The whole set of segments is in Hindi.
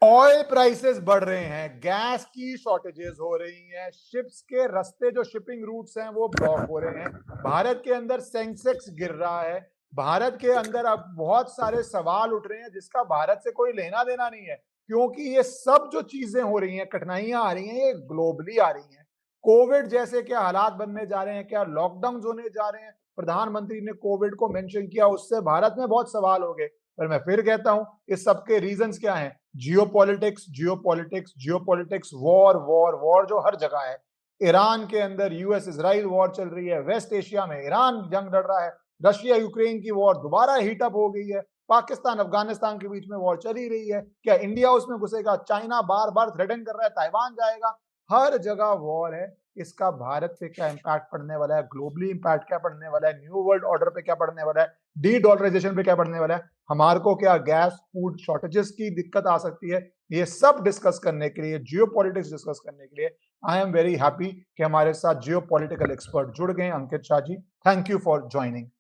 ऑयल प्राइसेस बढ़ रहे हैं, गैस की शॉर्टेजेस हो रही हैं, शिप्स के रास्ते जो शिपिंग रूट्स हैं वो ब्लॉक हो रहे हैं, भारत के अंदर सेंसेक्स गिर रहा है, भारत के अंदर अब बहुत सारे सवाल उठ रहे हैं जिसका भारत से कोई लेना देना नहीं है, क्योंकि ये सब जो चीजें हो रही हैं, कठिनाइयां आ रही हैं, ये ग्लोबली आ रही हैं। कोविड जैसे क्या हालात बनने जा रहे हैं, क्या लॉकडाउन होने जा रहे हैं, प्रधानमंत्री ने कोविड को मेंशन किया, उससे भारत में बहुत सवाल हो गए। पर मैं फिर कहता हूं, इस सबके रीजंस क्या हैं? Geopolitics, geopolitics, geopolitics, war, war, war जो हर जगह है। ईरान के अंदर यूएस इजराइल वॉर चल रही है, वेस्ट एशिया में ईरान जंग लड़ रहा है, रशिया यूक्रेन की वॉर दोबारा हीटअप हो गई है, पाकिस्तान अफगानिस्तान के बीच में वॉर चल ही रही है, क्या इंडिया उसमें घुसेगा? चाइना बार बार थ्रेटन कर रहा है ताइवान जाएगा, हर जगह वॉर है। इसका भारत पे क्या इम्पैक्ट पड़ने वाला है, ग्लोबली इम्पैक्ट क्या पड़ने वाला है, न्यू वर्ल्ड ऑर्डर पे क्या पड़ने वाला है, डी डॉलराइजेशन पे क्या पड़ने वाला है, हमारे को क्या गैस फूड शॉर्टेजेस की दिक्कत आ सकती है, ये सब डिस्कस करने के लिए, जियो पॉलिटिक्स डिस्कस करने के लिए आई एम वेरी हैप्पी कि हमारे साथ जियो पॉलिटिकल एक्सपर्ट जुड़ गए। अंकित Shah ji, thank you for joining.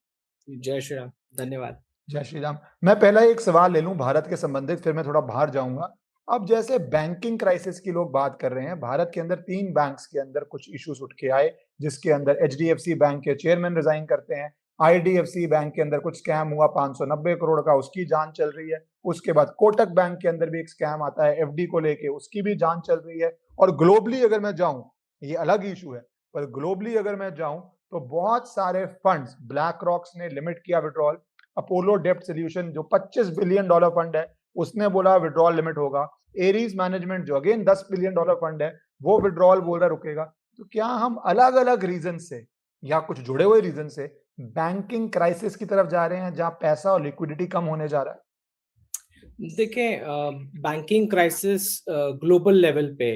जय श्री राम, धन्यवाद। जय श्री राम। मैं पहला एक सवाल ले लूं भारत के संबंधित, फिर मैं थोड़ा बाहर जाऊंगा। अब जैसे बैंकिंग क्राइसिस की लोग बात कर रहे हैं, भारत के अंदर 3 बैंक्स के अंदर कुछ इश्यूज उठ के आए, जिसके अंदर एचडीएफसी बैंक के चेयरमैन रिजाइन करते हैं, आईडीएफसी बैंक के अंदर कुछ स्कैम हुआ 590 करोड़ का, उसकी जांच चल रही है। उसके बाद कोटक बैंक के अंदर भी एक स्कैम आता है एफडी को लेके, उसकी भी जांच चल रही है। और ग्लोबली अगर मैं जाऊं, ये अलग इशू है, पर ग्लोबली अगर मैं जाऊं तो बहुत सारे फंड्स, ब्लैक रॉक्स ने लिमिट किया विड्रॉल, अपोलो डेप्ट सोल्यूशन जो $25 बिलियन फंड है, उसने बोला विड्रॉल लिमिट होगा, एरीज मैनेजमेंट जो अगेन $10 बिलियन फंड है, वो विड्रॉल बोल रहा रुकेगा। तो क्या हम अलग अलग रीजन से या कुछ जुड़े हुए रीजन से बैंकिंग क्राइसिस की तरफ जा रहे हैं, जहां पैसा और लिक्विडिटी कम होने जा रहा है? देखिए, बैंकिंग क्राइसिस ग्लोबल लेवल पे,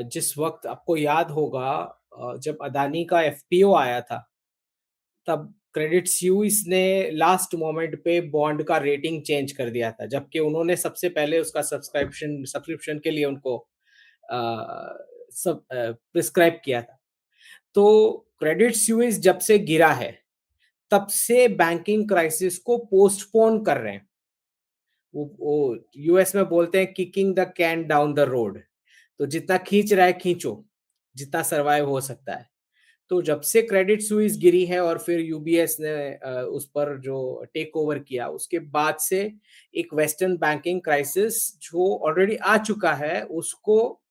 जिस वक्त आपको याद होगा, जब अदानी का एफपीओ आया था, तब क्रेडिट स्विस ने लास्ट मोमेंट पे बॉन्ड का रेटिंग चेंज कर दिया था, जबकि उन्होंने सबसे पहले उसका सब्सक्रिप्शन के लिए उनको सब प्रिस्क्राइब किया था। तो क्रेडिट स्विस जब से गिरा है, तब से बैंकिंग क्राइसिस को पोस्टपोन कर रहे हैं। वो यूएस में बोलते हैं kicking the can down the road. तो जितना खींच रहा है खींचो, जितना सरवाइव हो सकता है। तो जब से क्रेडिट स्विस गिरी है और फिर यूबीएस ने उस पर जो टेक ओवर किया, उसके बाद से एक वेस्टर्न बैंकिंग क्राइसिस जो ऑलरेडी आ चुका है, उसको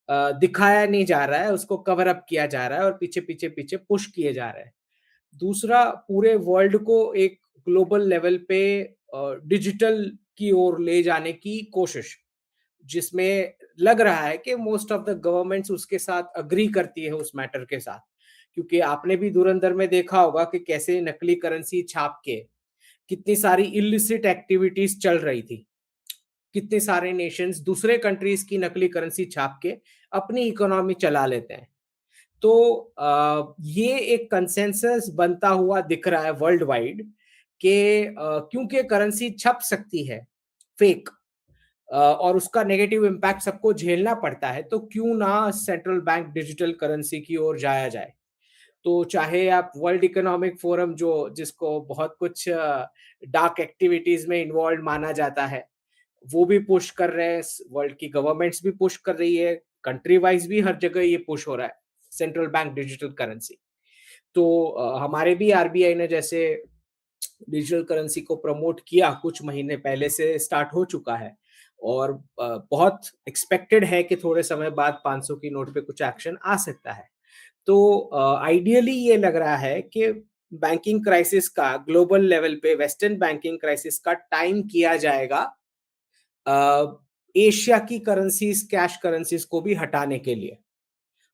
दिखाया नहीं जा रहा है, उसको कवर अप किया जा रहा है और पीछे पुश किए जा रहे हैं। दूसरा, पूरे वर्ल्ड को एक ग्लोबल लेवल पे डिजिटल की ओर ले जाने की कोशिश, जिसमें लग रहा है कि मोस्ट ऑफ द गवर्नमेंट्स उसके साथ अग्री करती है उस मैटर के साथ। क्योंकि आपने भी धुरंधर में देखा होगा कि कैसे नकली करेंसी छाप के कितनी सारी इलिसिट एक्टिविटीज चल रही थी। कितने सारे नेशंस दूसरे कंट्रीज की नकली करेंसी छाप के अपनी इकोनॉमी चला लेते हैं। तो ये एक कंसेंसस बनता हुआ दिख रहा है वर्ल्ड वाइड कि क्योंकि करेंसी छप सकती है फेक, और उसका नेगेटिव इम्पैक्ट सबको झेलना पड़ता है, तो क्यों ना सेंट्रल बैंक डिजिटल करेंसी की ओर जाया जाए। तो चाहे आप वर्ल्ड इकोनॉमिक फोरम, जो जिसको बहुत कुछ डार्क एक्टिविटीज में इन्वॉल्व माना जाता है, वो भी पुश कर रहे हैं, वर्ल्ड की गवर्नमेंट्स भी पुश कर रही है, कंट्री वाइज भी हर जगह ये पुश हो रहा है, सेंट्रल बैंक डिजिटल करेंसी। तो हमारे भी आरबीआई ने जैसे डिजिटल करेंसी को प्रमोट किया, कुछ महीने पहले से स्टार्ट हो चुका है, और बहुत एक्सपेक्टेड है कि थोड़े समय बाद 500 की नोट पे कुछ एक्शन आ सकता है। तो आइडियली ये लग रहा है कि बैंकिंग क्राइसिस का ग्लोबल लेवल पे, वेस्टर्न बैंकिंग क्राइसिस का टाइम किया जाएगा एशिया की करेंसीज, कैश करेंसीज को भी हटाने के लिए।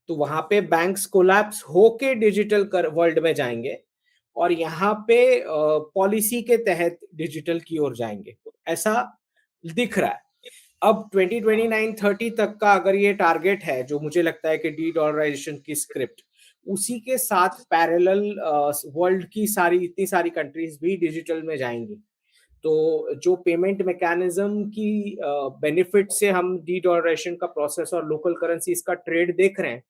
तो वहां पे बैंक्स कोलैप्स होके डिजिटल वर्ल्ड में जाएंगे, और यहाँ पे पॉलिसी के तहत डिजिटल की ओर जाएंगे। तो ऐसा दिख रहा है। अब 2029-30 तक का अगर ये टारगेट है, जो मुझे लगता है कि डी डॉलराइजेशन की स्क्रिप्ट, उसी के साथ पैरेलल वर्ल्ड की इतनी सारी कंट्रीज भी डिजिटल में जाएंगी। तो जो पेमेंट मैकेनिज्म की बेनिफिट से हम डी डॉलराइजेशन का प्रोसेस और लोकल करेंसीज का ट्रेड देख रहे हैं,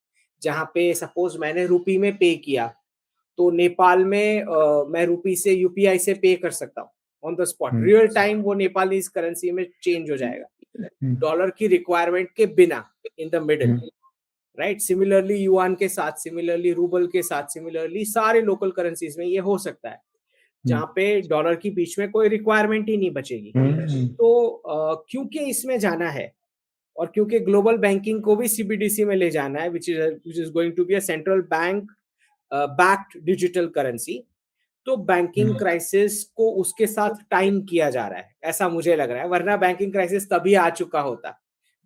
जहां पे सपोज मैंने रुपी में पे किया, तो नेपाल में मैं रुपी से यूपीआई से पे कर सकता हूँ on the spot, real time वो नेपालीज करेंसी में चेंज हो जाएगा। डॉलर की रिक्वायरमेंट के बिना in the middle, right. Similarly yuan के साथ, सिमिलरली रूबल के साथ, सिमिलरली सारे लोकल करेंसीज में ये हो सकता है, जहां पे डॉलर की बीच में कोई रिक्वायरमेंट ही नहीं बचेगी। तो क्योंकि इसमें जाना है और क्योंकि ग्लोबल बैंकिंग को भी सीबीडीसी में ले जाना है, which is going to be a central bank backed digital currency, तो बैंकिंग क्राइसिस को उसके साथ टाइम किया जा रहा है, ऐसा मुझे लग रहा है। वरना बैंकिंग क्राइसिस तभी आ चुका होता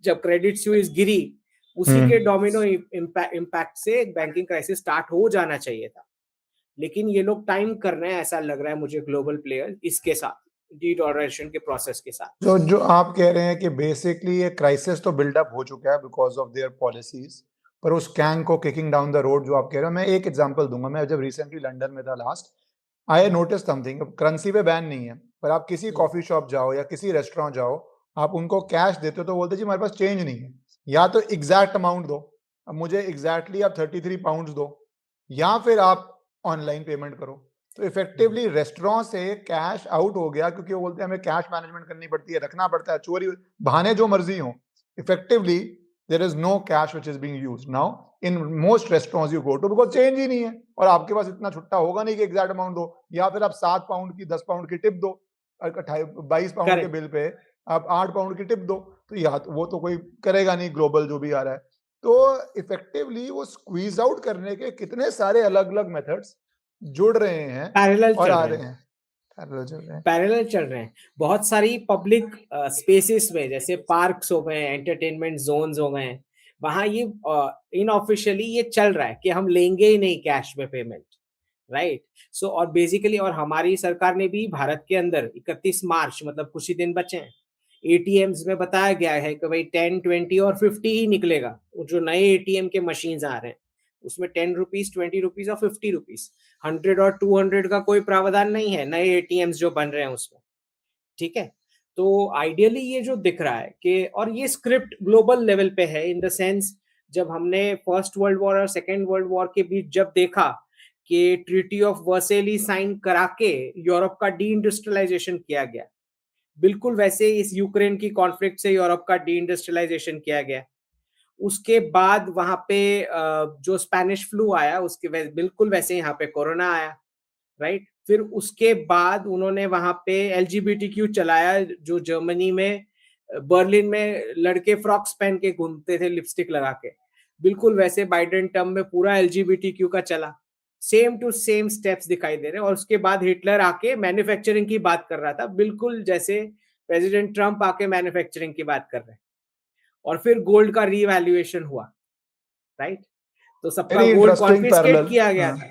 जब क्रेडिट स्विस गिरी, उसी के डोमिनो इम्पैक्ट से बैंकिंग क्राइसिस स्टार्ट हो जाना चाहिए था। लेकिन ये लोग टाइम कर रहे हैं, ऐसा लग रहा है मुझे, ग्लोबल प्लेयर इसके साथ, डी-डॉलराइजेशन के प्रोसेस के साथ। तो जो आप कह रहे हैं कि बेसिकली ये क्राइसिस तो बिल्डअप हो चुका है बिकॉज ऑफ देयर पॉलिसीज, पर उस कैंग को किकिंग डाउन द रोड जो आप कह रहे हो, मैं एक एग्जांपल दूंगा। मैं जब रिसेंटली लंदन में था last, I notice something. Currency पे बैन नहीं है, पर आप किसी कॉफी शॉप जाओ या किसी रेस्टोरेंट जाओ, आप उनको कैश देते हो तो बोलते जी हमारे पास चेंज नहीं है, या तो एग्जैक्ट अमाउंट दो, अब मुझे एग्जैक्टली आप 33 पाउंड दो, या फिर आप ऑनलाइन पेमेंट करो। तो इफेक्टिवली रेस्टोरेंट से कैश आउट हो गया, क्योंकि वो बोलते हैं हमें कैश मैनेजमेंट करनी पड़ती है, रखना पड़ता है, चोरी बहाने जो मर्जी हो, effectively there is no cash which is being used now in most restaurants you go to, because change ही नहीं है और आपके पास इतना छुट्टा होगा नहीं कि एग्जैक्ट अमाउंट दो, या फिर आप 7 पाउंड की 10 पाउंड की टिप दो, 22 पाउंड के बिल पे आप 8 पाउंड की टिप दो, तो या तो वो तो कोई करेगा नहीं, ग्लोबल जो भी आ रहा है। तो इफेक्टिवली वो स्क्वीज आउट करने के कितने सारे अलग अलग मेथड्स जुड़ रहे हैं पैरेलल और चल आ रहे रहे हैं, हैं, पैरेलल चल रहे हैं। पैरेलल चल रहे हैं। बहुत सारी पब्लिक स्पेसेस में, जैसे पार्क्स हो गए, एंटरटेनमेंट जोन्स हो गए, वहां ये इनऑफिशियली ये चल रहा है कि हम लेंगे ही नहीं कैश में पेमेंट, राइट। सो और बेसिकली, और हमारी सरकार ने भी भारत के अंदर 31 मार्च, मतलब कुछ ही दिन बचे हैं, एटीएम्स में बताया गया है कि भाई 10, 20 और 50 ही निकलेगा। वो जो नए एटीएम के मशीन्स आ रहे हैं उसमें 10 रुपीज, 20 रुपीज और 50 रुपीज, 100 और 200 का कोई प्रावधान नहीं है नए एटीएम्स जो बन रहे हैं उसमें, ठीक है। तो आइडियली ये जो दिख रहा है कि, और ये स्क्रिप्ट ग्लोबल लेवल पे है, इन द सेंस जब हमने फर्स्ट वर्ल्ड वॉर और सेकेंड वर्ल्ड वॉर के बीच जब देखा कि ट्रीटी ऑफ वर्सेली साइन करा के यूरोप का डी इंडस्ट्रियलाइजेशन किया गया, बिल्कुल वैसे इस यूक्रेन की कॉन्फ्लिक्ट से यूरोप का डी इंडस्ट्रियलाइजेशन किया गया। उसके बाद वहां पे जो स्पेनिश फ्लू आया, उसके बिल्कुल वैसे यहाँ पे कोरोना आया, राइट। फिर उसके बाद उन्होंने वहां पे एलजीबीटीक्यू चलाया, जो जर्मनी में बर्लिन में लड़के फ्रॉक्स पहन के घूमते थे लिपस्टिक लगा के, बिल्कुल वैसे बाइडेन टर्म में पूरा एलजीबीटीक्यू का चला, सेम टू सेम स्टेप्स दिखाई दे रहे हैं। और उसके बाद हिटलर आके मैन्युफैक्चरिंग की बात कर रहा था, बिल्कुल जैसे प्रेसिडेंट ट्रंप आके मैन्युफैक्चरिंग की बात कर रहे हैं। और फिर गोल्ड का रीवैल्यूएशन हुआ, राइट। तो सबका very gold interesting confiscate parallel. किया गया था,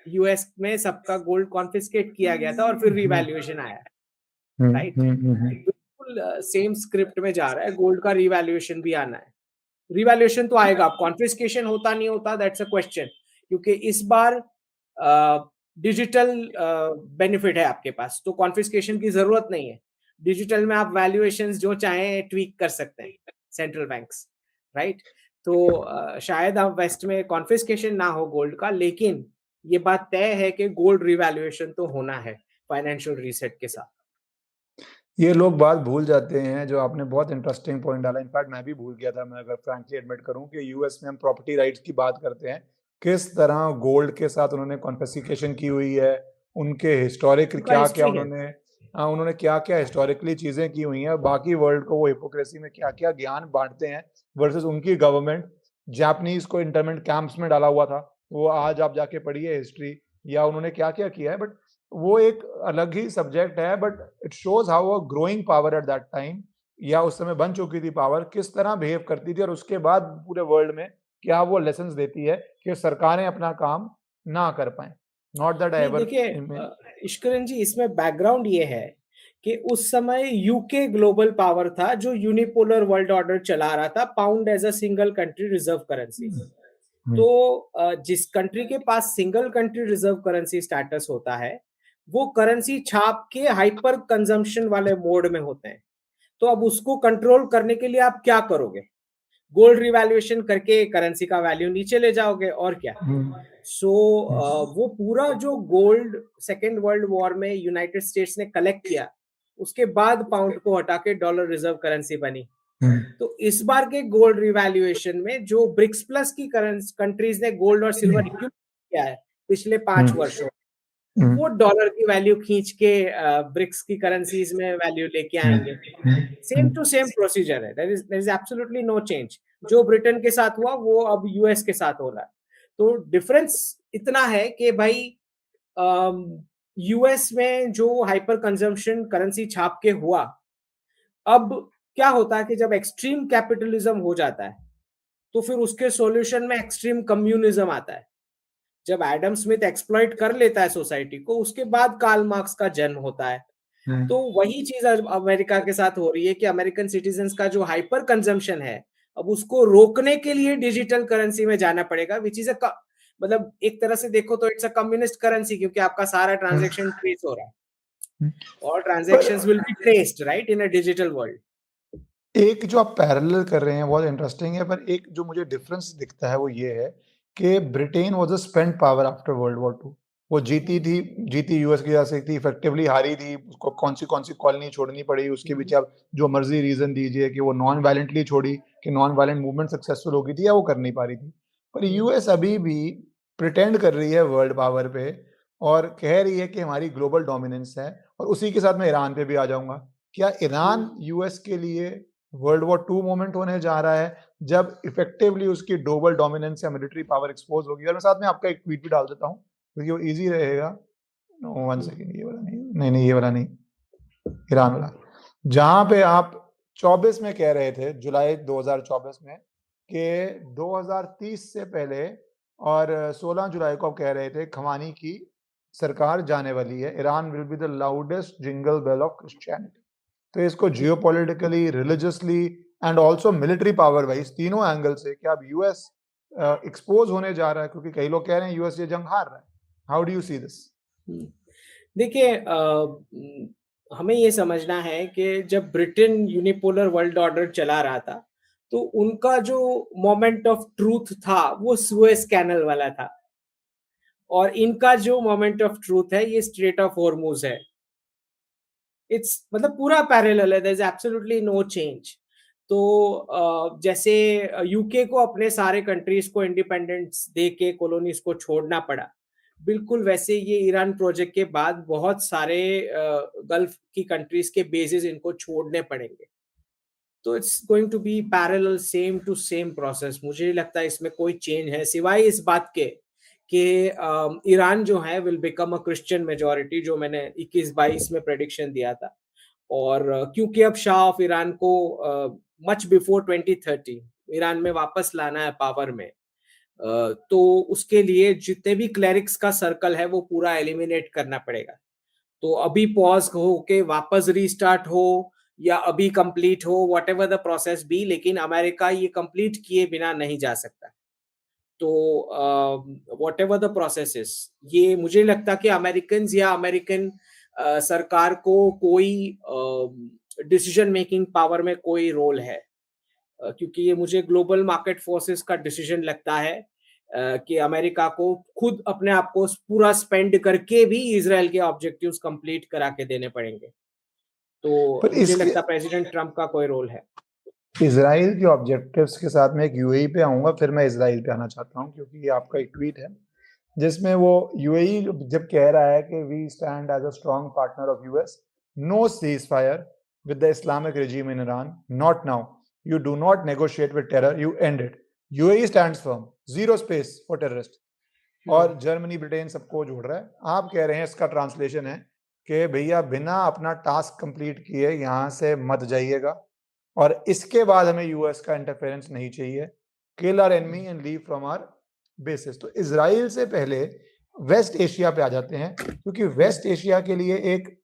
यूएस में सबका गोल्ड कॉन्फिस्केट किया गया था और फिर रिवैल्यूएशन आया, राइट। बिल्कुल सेम स्क्रिप्ट में जा रहा है, गोल्ड का रिवैल्यूएशन भी आना है। रिवैल्यूएशन तो आएगा, कॉन्फिस्केशन होता नहीं होता दैट्स अ क्वेश्चन, क्योंकि इस बार डिजिटल बेनिफिट है आपके पास, तो कॉन्फिस्केशन की जरूरत नहीं है। डिजिटल में आप वैल्यूएशंस जो चाहें ट्वीक कर सकते हैं सेंट्रल बैंक्स, राइट। तो शायद अब वेस्ट में कॉन्फिस्केशन ना हो गोल्ड का, लेकिन ये बात तय है कि गोल्ड रिवैल्यूएशन तो होना है फाइनेंशियल रीसेट के साथ। ये लोग बात भूल जाते हैं, जो आपने बहुत इंटरेस्टिंग पॉइंट डाला, इनफैक्ट मैं भी भूल गया था, मैं अगर फ्रैंकली एडमिट करूं कि यूएस में हम प्रॉपर्टी राइट्स की बात करते हैं, किस तरह गोल्ड के साथ उन्होंने कॉन्फिस्केशन की हुई है, उनके हिस्टोरिक क्या क्या उन्होंने क्या क्या हिस्टोरिकली चीजें की हुई हैं, बाकी वर्ल्ड को वो हिपोक्रेसी में क्या क्या ज्ञान बांटते हैं वर्सेस उनकी गवर्नमेंट। जापानीज को इंटरमेंट कैंप्स में डाला हुआ था, वो आज आप जाके पढ़िए हिस्ट्री, या उन्होंने क्या क्या किया है, बट वो एक अलग ही सब्जेक्ट है। But it shows how a growing power at that time, या उस समय बन चुकी थी पावर, किस तरह बिहेव करती थी, और उसके बाद पूरे वर्ल्ड में क्या वो लेसन्स देती है कि सरकारें अपना काम ना कर पाए। नॉट दैट आई नहीं, एवर देखिए इश्करन जी, इसमें बैकग्राउंड ये है कि उस समय यूके ग्लोबल पावर था जो यूनिपोलर वर्ल्ड ऑर्डर चला रहा था, pound as a single country reserve currency. तो जिस कंट्री के पास single country reserve currency status होता है, वो करेंसी छाप के हाइपर कंजम्पशन वाले मोड में होते हैं। तो अब उसको कंट्रोल करने के लिए आप क्या करोगे? गोल्ड रिवैल्यूएशन करके करेंसी का वैल्यू नीचे ले जाओगे, और क्या। सो वो पूरा जो गोल्ड सेकेंड वर्ल्ड वॉर में यूनाइटेड स्टेट्स ने कलेक्ट किया, उसके बाद पाउंड को हटा के डॉलर रिजर्व करेंसी बनी, तो इस बार के गोल्ड रिवैल्यूएशन में जो ब्रिक्स प्लस की कंट्रीज ने गोल्ड और सिल्वर क्यों किया है पिछले 5 वर्षों, वो डॉलर की वैल्यू खींच के ब्रिक्स की करेंसीज में वैल्यू लेके आएंगे। सेम टू सेम प्रोसीजर है, there is absolutely no change. जो ब्रिटेन के साथ हुआ वो अब यूएस के साथ हो रहा है। तो डिफरेंस इतना है कि भाई यूएस में जो हाइपर कंजम्पशन करेंसी छाप के हुआ, अब क्या होता है कि जब एक्सट्रीम कैपिटलिज्म हो जाता है तो फिर उसके सॉल्यूशन में एक्सट्रीम कम्युनिज्म आता है। जब एडम स्मिथ एक्सप्लॉइट कर लेता है सोसाइटी को, उसके बाद कार्ल मार्क्स का जन्म होता है। तो वही चीज आज अमेरिका के साथ हो रही है कि अमेरिकन सिटीजन्स का जो हाइपर कंजम्पशन है, अब उसको रोकने के लिए डिजिटल करेंसी में जाना पड़ेगा, विच इज मतलब एक तरह से देखो तो इट्स अ कम्युनिस्ट करेंसी, क्योंकि आपका सारा ट्रांजैक्शन ट्रेस हो रहा है और transactions will be traced right in a digital world. एक जो आप पैरेलल कर रहे हैं बहुत इंटरेस्टिंग है, पर एक जो मुझे डिफरेंस दिखता है वो ये है कि Britain was a spend power after world war 2। वो जीती यूएस की जा सकती थी, इफेक्टिवली हारी थी, उसको कौन सी कॉलोनी छोड़नी पड़ी, उसके पीछे आप जो मर्जी रीजन दीजिए कि वो नॉन वायलेंटली छोड़ी, कि नॉन वायलेंट मूवमेंट सक्सेसफुल हो गई थी या वो कर नहीं पा रही थी। पर यूएस अभी भी प्रिटेंड कर रही है वर्ल्ड पावर पे और कह रही है कि हमारी ग्लोबल डोमिनेंस है, और उसी के साथ मैं ईरान पे भी आ जाऊंगा। क्या ईरान यूएस के लिए वर्ल्ड वॉर 2 मोमेंट होने जा रहा है, जब इफेक्टिवली उसकी ग्लोबल डोमिनेंस या मिलिट्री पावर एक्सपोज होगी? और मैं साथ में आपका एक ट्वीट भी डाल देता हूँ क्योंकि वो इजी रहेगा। नो, वन सेकंड, ये वाला नहीं, ये वाला नहीं, ईरान वाला, जहां पे आप 24 में कह रहे थे, जुलाई 2024 में, कि 2030 से पहले और 16 जुलाई को आप कह रहे थे खमानी की सरकार जाने वाली है, Iran will be the loudest jingle bell of Christianity. तो इसको geopolitically, religiously and also military power wise, तीनों एंगल से क्या अब यूएस एक्सपोज होने जा रहा है? क्योंकि कई लोग कह रहे हैं यूएस ये जंग हार रहा है। How do you see this? देखिए, हमें ये समझना है कि जब ब्रिटेन यूनिपोलर वर्ल्ड ऑर्डर चला रहा था, तो उनका जो मोमेंट ऑफ ट्रूथ था वो सुएज कैनल वाला था, और इनका जो मोमेंट ऑफ ट्रूथ है ये स्ट्रेट ऑफ हॉर्मुज है। इट्स मतलब पूरा पैरेलल है, there is absolutely no change. तो जैसे यूके को अपने सारे कंट्रीज को इंडिपेंडेंस दे के कॉलोनीज को छोड़ना पड़ा, बिल्कुल वैसे ये ईरान प्रोजेक्ट के बाद बहुत सारे गल्फ की कंट्रीज के बेसिस इनको छोड़ने पड़ेंगे। तो it's going to be parallel, same to same process. मुझे नहीं लगता इसमें कोई चेंज है, सिवाय इस बात के कि ईरान जो है will become a Christian majority, जो मैंने 21-22 में प्रेडिक्शन दिया था। और क्योंकि अब शाह ऑफ ईरान को मच बिफोर 2030 ईरान में वापस लाना है पावर में, तो उसके लिए जितने भी क्लेरिक्स का सर्कल है वो पूरा एलिमिनेट करना पड़ेगा। तो अभी पॉज हो के वापस रीस्टार्ट हो या अभी कंप्लीट हो, व्हाटएवर द प्रोसेस बी, लेकिन अमेरिका ये कंप्लीट किए बिना नहीं जा सकता। तो व्हाटएवर द प्रोसेस इज, ये मुझे नहीं लगता कि अमेरिकन या अमेरिकन सरकार को कोई डिसीजन मेकिंग पावर में कोई रोल है, क्योंकि ये मुझे ग्लोबल मार्केट फोर्सेस का डिसीजन लगता है कि अमेरिका को खुद अपने आप को पूरा स्पेंड करके भी इजराइल के ऑब्जेक्टिव्स कंप्लीट करा के देने पड़ेंगे। तो पर मुझे इसके लगता है प्रेसिडेंट ट्रम्प का कोई रोल है। इजराइल के ऑब्जेक्टिव्स के साथ में एक यूएई पे आऊंगा, फिर मैं इजराइल पे आना चाहता हूँ क्योंकि ये आपका एक ट्वीट है जिसमें वो यूएई जब कह रहा है कि we stand as a strong partner of US, no ceasefire with the Islamic regime in Iran, not now. You do not negotiate with terror, you end it. UAE stands firm, zero space for terrorists. और जर्मनी, ब्रिटेन सबको जोड़ रहा है। आप कह रहे हैं, इसका ट्रांसलेशन है कि भैया बिना अपना टास्क कंप्लीट किए यहाँ से मत जाइएगा, और इसके बाद हमें यूएस का इंटरफेरेंस नहीं चाहिए। Kill our enemy and leave from our basis. तो इजराइल से पहले वेस्ट एशिया पे आ जाते हैं, क्योंकि वेस्ट एशिया के लिए एक,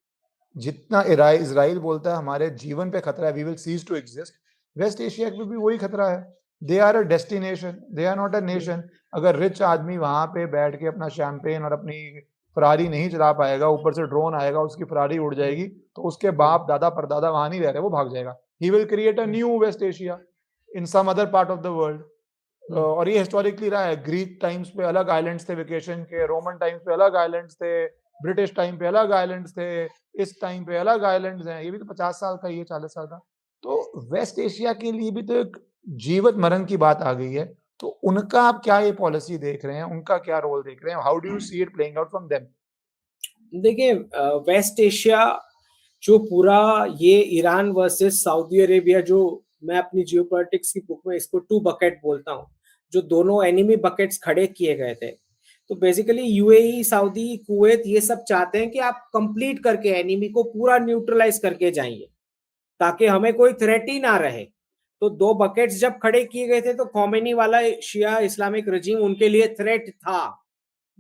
जितना इजराइल बोलता है हमारे जीवन पे खतरा है, we will cease to exist, West Asia पे भी वही खतरा है। They are a destination, they are not a nation. अगर रिच आदमी वहां पे बैठ के अपना शैंपेन और अपनी फरारी नहीं चला पाएगा, ऊपर से ड्रोन आएगा, उसकी फरारी उड़ जाएगी, तो उसके बाप दादा परदादा वहां नहीं रह रहे, वो भाग जाएगा। He will create a new West Asia in some other part of the world. और ये हिस्टोरिकली रहा है। ग्रीक टाइम्स पे अलग आइलैंड्स थे वेकेशन के, रोमन टाइम्स पे अलग आइलैंड्स थे, ब्रिटिश टाइम पे अलग आइलैंड्स थे, इस टाइम पे अलग आइलैंड्स हैं। ये भी तो 50 साल का, ये 40 साल का। तो वेस्ट एशिया के लिए भी तो एक जीवित मरण की बात आ गई है। तो उनका आप क्या ये पॉलिसी देख रहे हैं? उनका क्या रोल देख रहे हैं? How do you see it playing out from them? देखिए वेस्ट एशिया जो पूरा ये ईरान वर्सेस सऊदी अरेबिया, जो मैं अपनी जियोपॉलिटिक्स की बुक में इसको टू बकेट बोलता हूँ, जो दोनों एनिमी बकेट्स खड़े किए गए थे। तो बेसिकली यूएई, सऊदी, कुवैत ये सब चाहते हैं कि आप कंप्लीट करके एनिमी को पूरा न्यूट्रलाइज करके जाइए, ताकि हमें कोई थ्रेट ही ना रहे। तो दो बकेट्स जब खड़े किए गए थे तो खोमेनी वाला शिया इस्लामिक रजीम उनके लिए थ्रेट था,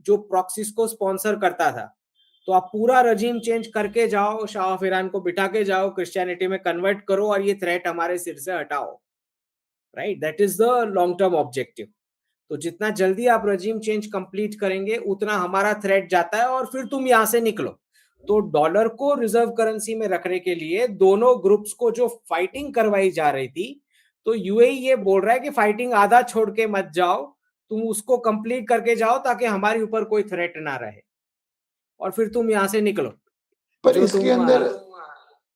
जो प्रॉक्सीज को स्पॉन्सर करता था। तो आप पूरा रजीम चेंज करके जाओ, शाह ऑफ ईरान को बिठा के जाओ, क्रिश्चियनिटी में कन्वर्ट करो और ये थ्रेट हमारे सिर से हटाओ। Right, that is the long term objective. तो जितना जल्दी आप रजीम चेंज कंप्लीट करेंगे उतना हमारा थ्रेट जाता है और फिर तुम यहां से निकलो। तो डॉलर को रिजर्व करेंसी में रखने के लिए दोनों ग्रुप्स को जो फाइटिंग करवाई जा रही थी, तो यूएई ये बोल रहा है कि फाइटिंग आधा छोड़ के मत जाओ, तुम उसको कंप्लीट करके जाओ ताकि हमारे ऊपर कोई थ्रेट ना रहे, और फिर तुम यहां से निकलो। पर जो इसके तुम अंदर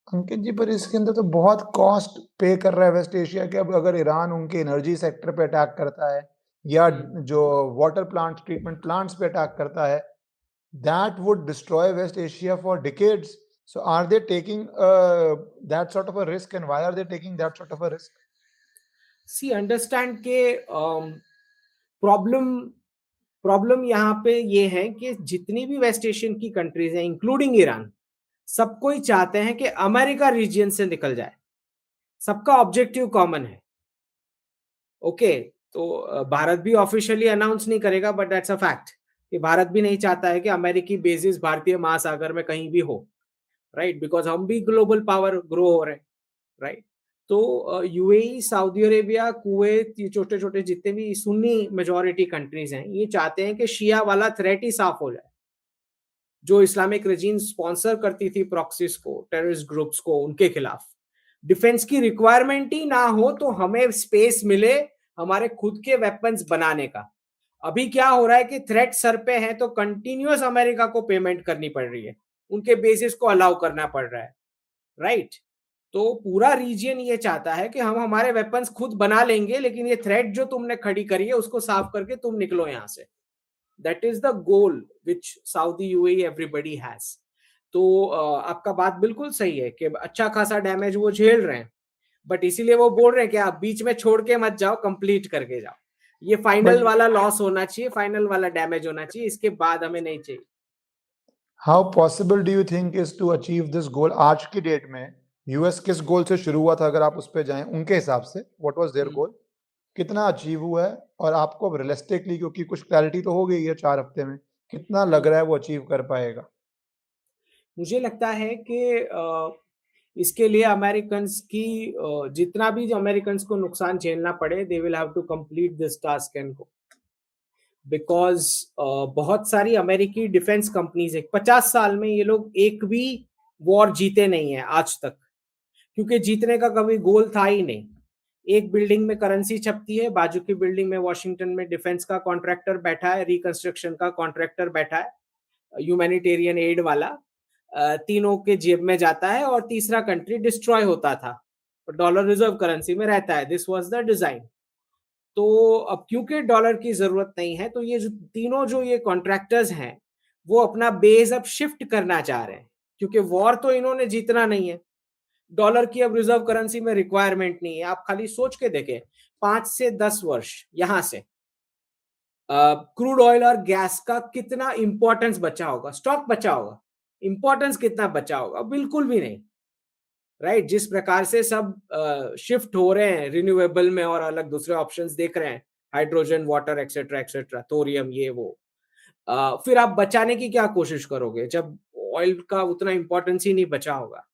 अंकित जी, पर इसके अंदर तो बहुत कॉस्ट पे कर रहा है वेस्ट एशिया के। अब अगर ईरान उनके एनर्जी सेक्टर पे अटैक करता है या जो वाटर प्लांट, ट्रीटमेंट प्लांट्स पे अटैक करता है, that would destroy West Asia for decades. So are they taking that sort of a risk, and why are they taking that sort of a risk? See understand के प्रॉब्लम प्रॉब्लम यहाँ पे ये है कि जितनी भी वेस्ट एशियन की कंट्रीज हैं इंक्लूडिंग ईरान, सब कोई चाहते हैं कि अमेरिका रीजन से निकल जाए। सबका ऑब्जेक्टिव कॉमन है। ओके, तो भारत भी ऑफिशियली अनाउंस नहीं करेगा, बट दैट्स अ फैक्ट कि भारत भी नहीं चाहता है कि अमेरिकी बेसिस भारतीय महासागर में कहीं भी हो। राइट, बिकॉज हम भी ग्लोबल पावर ग्रो हो रहे हैं। राइट, तो यूएई, सऊदी अरेबिया, कुवैत, ये छोटे छोटे जितने भी सुन्नी मेजोरिटी कंट्रीज हैं, ये चाहते हैं कि शिया वाला थ्रेट ही साफ हो जाए। जो इस्लामिक रजीम स्पॉन्सर करती थी प्रॉक्सीज को, टेररिस्ट ग्रुप्स को, उनके खिलाफ डिफेंस की रिक्वायरमेंट ही ना हो, तो हमें स्पेस मिले हमारे खुद के वेपन्स बनाने का। अभी क्या हो रहा है कि थ्रेट सर पे है तो कंटिन्यूअस अमेरिका को पेमेंट करनी पड़ रही है, उनके बेसिस को अलाउ करना पड़ रहा है। राइट, तो पूरा रीजन ये चाहता है कि हम हमारे वेपन्स खुद बना लेंगे, लेकिन ये थ्रेट जो तुमने खड़ी करी है उसको साफ करके तुम निकलो यहां से। That is the goal which Saudi, UAE, everybody has. तो आपका बात बिल्कुल सही है कि अच्छा खासा डैमेज वो झेल रहे हैं, बट इसीलिए वो बोल रहे हैं कि आप बीच में छोड़ के मत जाओ, कंप्लीट करके जाओ। ये फाइनल But वाला लॉस होना चाहिए, फाइनल वाला डैमेज होना चाहिए, इसके बाद हमें नहीं चाहिए। how possible do you think is to achieve this goal? आज की डेट में यूएस किस गोल से शुरू हुआ था? अगर आप उस पे जाएं उनके हिसाब से, what was their goal? कितना अचीव हुआ है? और आपको अब रियलिस्टिकली, क्योंकि कुछ क्लैरिटी तो हो गई है 4 हफ्ते में, कितना लग रहा है वो अचीव कर पाएगा? मुझे लगता है कि इसके लिए अमेरिकन्स की जितना भी अमेरिकन्स को नुकसान झेलना पड़े, they will have to complete this task and go. Because बहुत सारी अमेरिकी डिफेंस कंपनीज है, 50 साल में ये लोग एक भी वॉर जीते नहीं है आज तक, क्योंकि जीतने का कभी गोल था ही नहीं। एक बिल्डिंग में करेंसी छपती है, बाजू की बिल्डिंग में वॉशिंगटन में डिफेंस का कॉन्ट्रैक्टर बैठा है, रिकंस्ट्रक्शन का कॉन्ट्रैक्टर बैठा है, ह्यूमैनिटेरियन एड वाला, तीनों के जेब में जाता है और तीसरा कंट्री डिस्ट्रॉय होता था, डॉलर रिजर्व करेंसी में रहता है। This was the design. तो अब क्योंकि डॉलर की जरूरत नहीं है, तो ये जो तीनों जो ये कॉन्ट्रैक्टर्स हैं, वो अपना बेस अब शिफ्ट करना चाह रहे हैं, क्योंकि वॉर तो इन्होंने जीतना नहीं है। डॉलर की अब रिजर्व करेंसी में रिक्वायरमेंट नहीं है। आप खाली सोच के देखें, 5 से 10 वर्ष यहां से क्रूड ऑयल और गैस का कितना इंपॉर्टेंस बचा होगा, स्टॉक बचा होगा, इंपॉर्टेंस कितना बचा होगा? बिल्कुल भी नहीं। राइट, जिस प्रकार से सब शिफ्ट हो रहे हैं रिन्यूएबल में और अलग दूसरे ऑप्शंस देख रहे हैं, hydrogen, water, etcetera etcetera, thorium, ये वो, फिर आप बचाने की क्या कोशिश करोगे जब ऑयल का उतना इंपॉर्टेंस ही नहीं बचा होगा?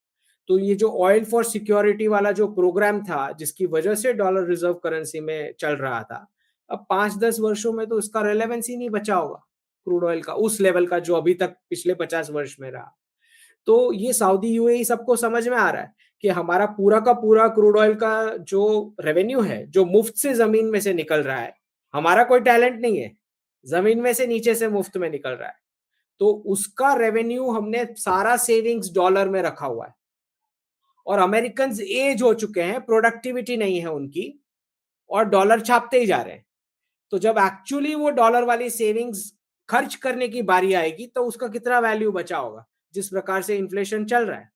तो ये जो ऑयल फॉर सिक्योरिटी वाला जो प्रोग्राम था, जिसकी वजह से डॉलर रिजर्व करेंसी में चल रहा था, अब 5-10 वर्षों में तो इसका रेलेवेंस ही नहीं बचा होगा, क्रूड ऑयल का उस लेवल का जो अभी तक पिछले 50 वर्ष में रहा। तो ये सऊदी, यूएई सबको समझ में आ रहा है कि हमारा पूरा का पूरा क्रूड ऑयल का जो रेवेन्यू है, जो मुफ्त से जमीन में से निकल रहा है, हमारा कोई टैलेंट नहीं है, जमीन में से नीचे से मुफ्त में निकल रहा है, तो उसका रेवेन्यू हमने सारा सेविंग्स डॉलर में रखा हुआ है। और अमेरिकन एज हो चुके हैं, प्रोडक्टिविटी नहीं है उनकी, और डॉलर छापते ही जा रहे हैं। तो जब एक्चुअली वो डॉलर वाली सेविंग्स खर्च करने की बारी आएगी तो उसका कितना वैल्यू बचा होगा, जिस प्रकार से इन्फ्लेशन चल रहा है।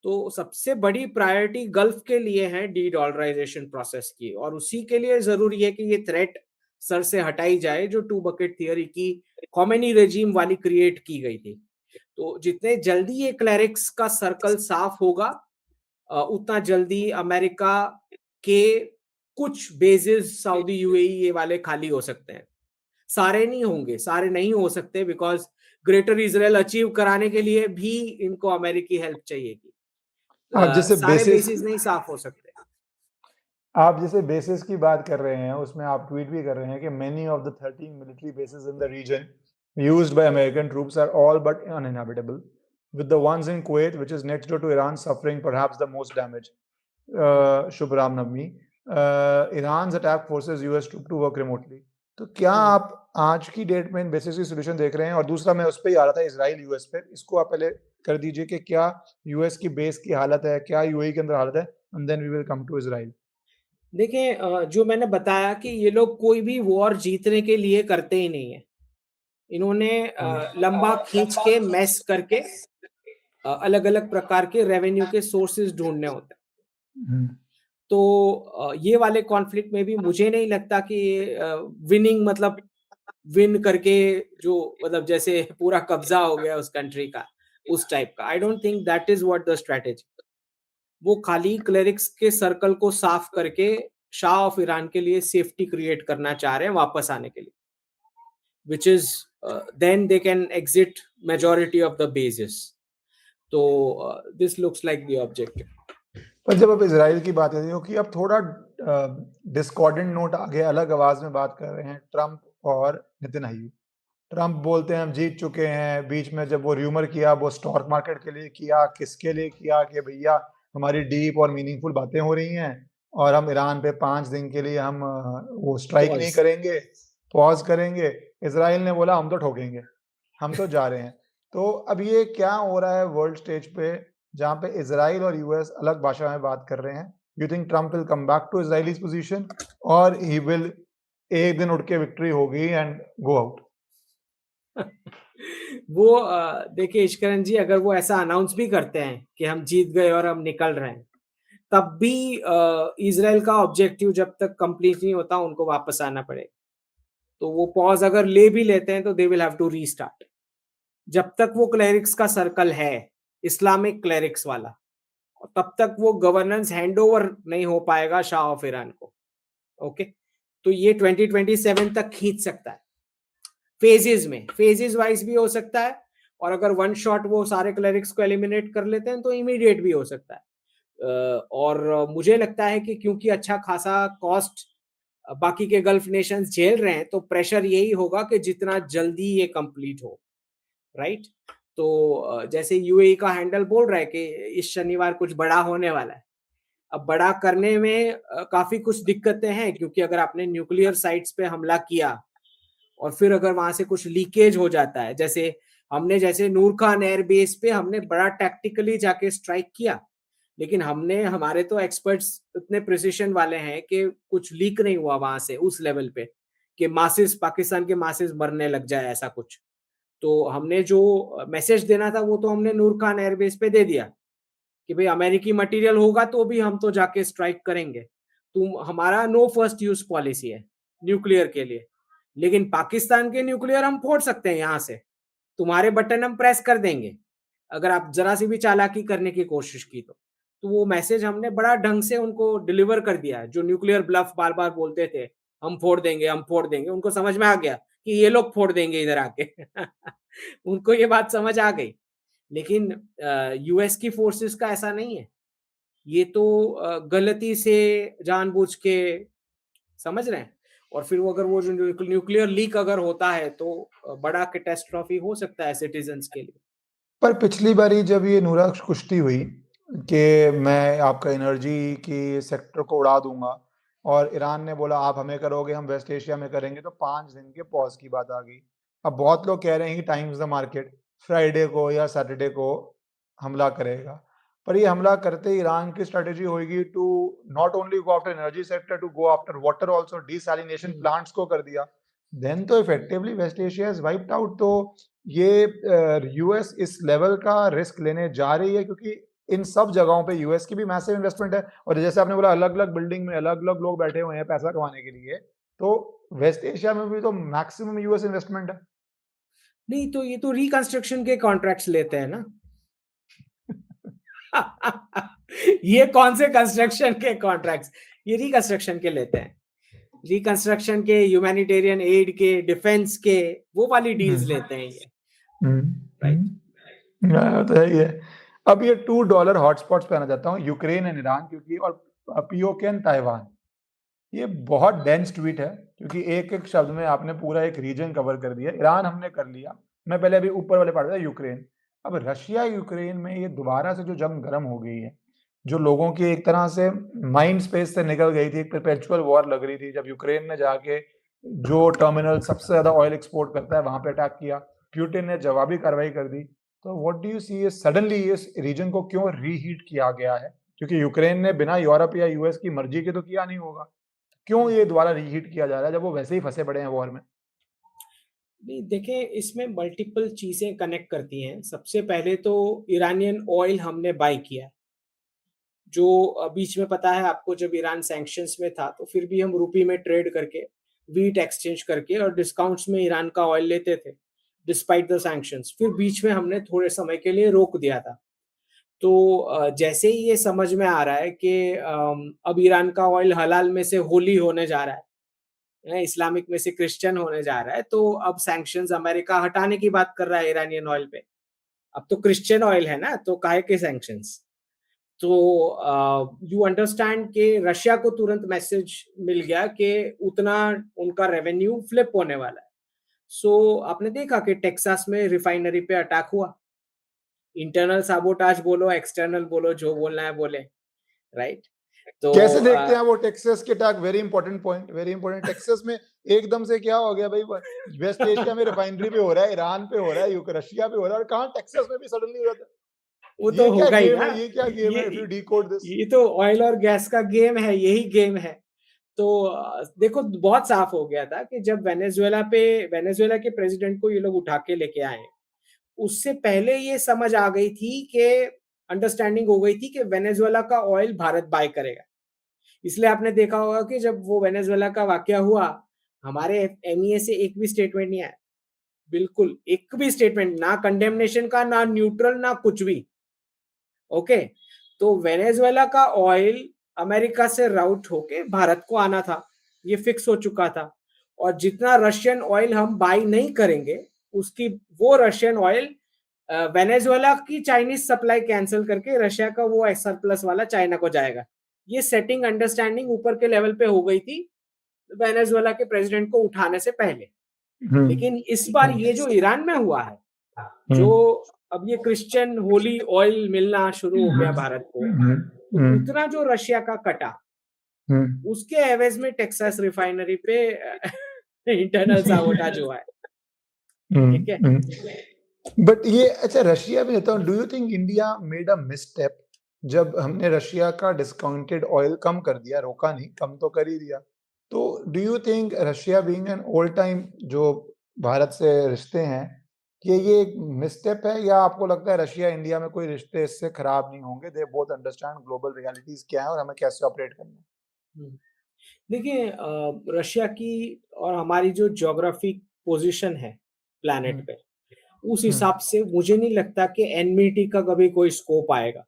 तो सबसे बड़ी प्रायोरिटी गल्फ के लिए है डी डॉलराइजेशन प्रोसेस की, और उसी के लिए जरूरी है कि ये थ्रेट सर से हटाई जाए जो टू बकेट थियरी की कॉमेनी रेजीम वाली क्रिएट की गई थी। तो जितने जल्दी ये क्लैरिक्स का सर्कल साफ होगा, उतना जल्दी अमेरिका के कुछ बेसिस सऊदी यूएई ये वाले खाली हो सकते हैं। सारे नहीं होंगे, सारे नहीं हो सकते, बिकॉज ग्रेटर इजराइल अचीव कराने के लिए भी इनको अमेरिकी हेल्प चाहिएगी। आप जैसे सारे बेसिस बेसिस नहीं साफ हो सकते। आप जैसे बेसिस की बात कर रहे हैं, उसमें आप ट्वीट भी कर रहे हैं कि many of the 13 military bases in the region used by American troops are all but uninhabitable, with the ones in Kuwait, which is next door to Iran, suffering perhaps the most damage. Shubh Ram Navami. Iran's attack forces US to work remotely. तो क्या आप आज की डेट में इन बेसिस की सोल्यूशन देख रहे हैं? और दूसरा मैं उस पे ही आ रहा था, इजराइल यूएस पे, इसको आप पहले कर दीजिए कि क्या यूएस की बेस की हालत है, क्या यूएई के अंदर हालत है, and then we will come to Israel. देखिए, जो मैंने बताया कि ये लोग कोई भी वॉर जीतने के लिए करते ही नहीं है। इन्होंने लंबा खींच के मैस करके अलग अलग प्रकार के रेवेन्यू के सोर्सेज ढूंढने होते हैं। तो ये वाले कॉन्फ्लिक्ट में भी मुझे नहीं लगता कि विनिंग मतलब विन करके जो मतलब जैसे पूरा कब्जा हो गया उस कंट्री का, उस टाइप का। आई don't think that is what the strategy. वो खाली क्लेरिक्स के सर्कल को साफ करके शाह ऑफ ईरान के लिए सेफ्टी क्रिएट करना चाह रहे हैं वापस आने के लिए, which is then they can exit majority of the bases. तो this looks like the objective. पर जब आप इजराइल की बात करते हो कि अब थोड़ा डिस्कॉर्डेंट नोट आ गया, अलग आवाज में बात कर रहे हैं ट्रंप और नेतन्याहू। ट्रंप बोलते हैं हम जीत चुके हैं, बीच में जब वो र्यूमर किया वो स्टॉक मार्केट के लिए किया, किसके लिए किया कि भैया हमारी डीप और मीनिंगफुल बातें हो रही हैं और हम ईरान पे 5 दिन के लिए हम वो स्ट्राइक नहीं करेंगे, पॉज करेंगे। इजराइल ने बोला हम तो ठोकेंगे, हम तो जा रहे हैं। तो अब ये क्या हो रहा है वर्ल्ड स्टेज पे, जहाँ पे इजराइल और यूएस अलग भाषा में बात कर रहे हैं? You think Trump will come back to Israelis position और ही विल एक दिन उठ के विक्ट्री होगी एंड गो आउट? वो देखिए इश्करन जी, अगर वो ऐसा अनाउंस भी करते हैं कि हम जीत गए और हम निकल रहे हैं, तब भी इजराइल का ऑब्जेक्टिव जब तक कंप्लीट नहीं होता उनको वापस आना पड़ेगा। तो वो पॉज अगर ले भी लेते हैं तो they will have to restart. जब तक वो क्लेरिक्स का सर्कल है, इस्लामिक क्लेरिक्स वाला, तब तक वो गवर्नेंस हैंडओवर नहीं हो पाएगा शाह ऑफ ईरान को। ओके, तो ये 2027 तक खींच सकता है, फेजेस में, फेजेस वाइज भी हो सकता है, और अगर वन शॉट वो सारे क्लेरिक्स को एलिमिनेट कर लेते हैं तो इमीडिएट भी हो सकता है। और मुझे लगता है कि क्योंकि अच्छा खासा कॉस्ट बाकी के गल्फ नेशंस झेल रहे हैं, तो प्रेशर यही होगा कि जितना जल्दी ये कंप्लीट हो, राइट। तो जैसे यूएई का हैंडल बोल रहा है कि इस शनिवार कुछ बड़ा होने वाला है। अब बड़ा करने में काफी कुछ दिक्कतें हैं, क्योंकि अगर आपने न्यूक्लियर साइट्स पे हमला किया और फिर अगर वहां से कुछ लीकेज हो जाता है, जैसे नूर खान एयरबेस पे हमने बड़ा टैक्टिकली जाके स्ट्राइक किया, लेकिन हमारे तो एक्सपर्ट्स इतने प्रिसिशन वाले हैं कि कुछ लीक नहीं हुआ वहां से उस लेवल पे कि मासेस, पाकिस्तान के मासेस मरने लग जाए ऐसा कुछ। तो हमने जो मैसेज देना था वो तो हमने नूर खान एयरबेस पे दे दिया कि भाई अमेरिकी मटेरियल होगा तो भी हम तो जाके स्ट्राइक करेंगे। हमारा नो फर्स्ट यूज पॉलिसी है न्यूक्लियर के लिए, लेकिन पाकिस्तान के न्यूक्लियर हम फोड़ सकते हैं यहाँ से, तुम्हारे बटन हम प्रेस कर देंगे अगर आप जरा सी भी चालाकी करने की कोशिश की तो वो मैसेज हमने बड़ा ढंग से उनको डिलीवर कर दिया है। जो न्यूक्लियर ब्लफ बार बार बोलते थे हम फोड़ देंगे, उनको समझ में आ गया कि ये लोग फोड़ देंगे इधर आके उनको ये बात समझ आ गई। लेकिन यूएस की फोर्सेस का ऐसा नहीं है, ये तो गलती से जानबूझ के, समझ रहे हैं। और फिर वो अगर वो जो न्यूक्लियर लीक अगर होता है तो बड़ा कैटास्ट्रॉफी हो सकता है सिटीजन्स के लिए। पर पिछली बारी जब ये नूरा कुश्ती हुई कि मैं आपका एनर्जी की सेक्टर को उड़ा दूंगा और ईरान ने बोला आप हमें करोगे हम वेस्ट एशिया में करेंगे, तो 5 दिन के पॉज की बात आ गई। अब बहुत लोग कह रहे हैं कि टाइम्स द मार्केट फ्राइडे को या सैटरडे को हमला करेगा, पर ये हमला करते ईरान की स्ट्रेटेजी होगी to not only go after energy sector, to go after water also, desalination plants को कर दिया, देन तो effectively West Asia is wiped out. तो ये यूएस इस लेवल का रिस्क लेने जा रही है, क्योंकि इन सब जगहों पे यूएस की भी मैसिव इन्वेस्टमेंट है, और जैसे आपने बोला अलग अलग बिल्डिंग में अलग अलग लोग बैठे हुए हैं पैसा कमाने के लिए, तो वेस्ट एशिया में भी तो मैक्सिमम यूएस इन्वेस्टमेंट है। नहीं तो ये तो रिकंस्ट्रक्शन के कॉन्ट्रैक्ट्स लेते हैं ना। ये कौन से कंस्ट्रक्शन के कॉन्ट्रैक्ट्स, ये रिकंस्ट्रक्शन के लेते हैं, रिकंस्ट्रक्शन के, ह्यूमैनिटेरियन एड के, डिफेंस के, वो वाली डील्स लेते हैं ये, राइट। तो है ये। अब ये $2 हॉटस्पॉट्स पे आना चाहता हूँ, यूक्रेन एंड ईरान, क्योंकि और पीओके एंड ताइवान, ये बहुत डेंस ट्वीट है, क्योंकि एक एक शब्द में आपने पूरा एक रीजन कवर कर दिया। ईरान हमने कर लिया, मैं पहले अभी ऊपर वाले पार्ट था यूक्रेन। अब रशिया यूक्रेन में ये दोबारा से जो जंग गर्म हो गई है, जो लोगों की एक तरह से माइंड स्पेस से निकल गई थी, एक परपेचुअल वॉर लग रही थी, जब यूक्रेन ने जाके जो टर्मिनल सबसे ज्यादा ऑयल एक्सपोर्ट करता है वहां पे अटैक किया, प्यूटिन ने जवाबी कार्रवाई कर दी। तो what do you see suddenly इस रीजन को क्यों रीहीट किया गया है? क्योंकि यूक्रेन ने बिना यूरोप या यूएस की मर्जी के तो किया नहीं होगा, क्यों ये दोबारा रीहीट किया जा रहा है जब वो वैसे ही फंसे पड़े हैं वॉर में? नहीं देखें, इसमें मल्टीपल चीजें कनेक्ट करती हैं। सबसे पहले तो ईरानियन ऑयल हमने बाय किया, जो बीच में पता है आपको, जब ईरान सैंक्शंस में था तो फिर भी हम रुपी में ट्रेड करके, वीट एक्सचेंज करके और डिस्काउंट्स में ईरान का ऑयल लेते थे डिस्पाइट द सैंक्शंस। फिर बीच में हमने थोड़े समय के लिए रोक दिया था। तो जैसे ही ये समझ में आ रहा है कि अब ईरान का ऑयल हलाल में से होली होने जा रहा है, इस्लामिक में से क्रिश्चियन होने जा रहा है, तो अब सैंक्शंस अमेरिका हटाने की बात कर रहा है ईरानियन ऑयल पे। अब तो क्रिश्चियन ऑयल है ना, तो काहे के सैंक्शंस? तो यू अंडरस्टैंड कि रशिया को तुरंत मैसेज मिल गया कि उतना उनका रेवेन्यू फ्लिप होने वाला है। सो आपने देखा कि टेक्सास में रिफाइनरी पे अटैक हुआ। इंटरनल साबोटाज बोलो, एक्सटर्नल बोलो, जो बोलना है बोले, राइट? तो कैसे देखते हैं वो टेक्सास के attack? Very important point, very important. Texas में एकदम से क्या हो गया भाई? वेस्ट एशिया में रिफाइनरी पे हो रहा है, ईरान पे हो रहा है, रशिया पे हो रहा है, और कहाँ टेक्सास में भी सडनली हो जाता है? वो ये तो क्या होगा ही गेम ना। है? ये क्या गेम है? इफ यू डिकोड दिस, ये तो ऑयल और गैस का गेम है, यही गेम है। तो देखो, बहुत साफ हो गया था कि जब वेनेजुएला के प्रेसिडेंट को ये लोग उठा के लेके आए, उससे पहले ये समझ आ गई थी कि अंडरस्टैंडिंग हो गई थी कि वेनेजुएला का ऑयल भारत बाय करेगा। इसलिए आपने देखा होगा कि जब वो वेनेजुएला का वाकया हुआ, हमारे एमईए से एक भी स्टेटमेंट नहीं आया, बिल्कुल एक भी स्टेटमेंट, ना कंडेमनेशन का, ना न्यूट्रल, ना कुछ भी। ओके, तो वेनेजुएला का ऑयल अमेरिका से राउट होके भारत को आना था, ये फिक्स हो चुका था। और जितना रशियन ऑयल हम बाई नहीं करेंगे, उसकी वो रशियन ऑयल वेनेजुएला की चाइनीज सप्लाई कैंसिल करके रशिया का वो सरप्लस वाला चाइना को जाएगा। ये सेटिंग अंडरस्टैंडिंग ऊपर के लेवल पे हो गई थी वेनेजुएला के प्रेसिडेंट को उठाने से पहले। लेकिन इस बार ये जो ईरान में हुआ है, जो अब ये क्रिश्चियन होली ऑयल मिलना शुरू हो गया भारत को, तो उतना जो रशिया का कटा, उसके एवज में टेक्सास रिफाइनरी पे इंटरनल साबोटाज हुआ है। ठीक है। बट ये अच्छा, रशिया भी देता हूँ, do you think India made a misstep जब हमने रशिया का डिस्काउंटेड ऑयल कम कर दिया? रोका नहीं, कम तो कर ही दिया। तो do you think Russia being an old time जो भारत से रिश्ते हैं, कि ये एक मिसस्टेप है, या आपको लगता है रशिया इंडिया में कोई रिश्ते इससे खराब नहीं होंगे? They both understand global realities क्या है और हमें कैसे ऑपरेट करना है। देखिए, रशिया की और हमारी जो ज्योग्राफिक पोजीशन है प्लैनेट पे, उस हिसाब से मुझे नहीं लगता कि एनमिटी का कभी कोई स्कोप आएगा,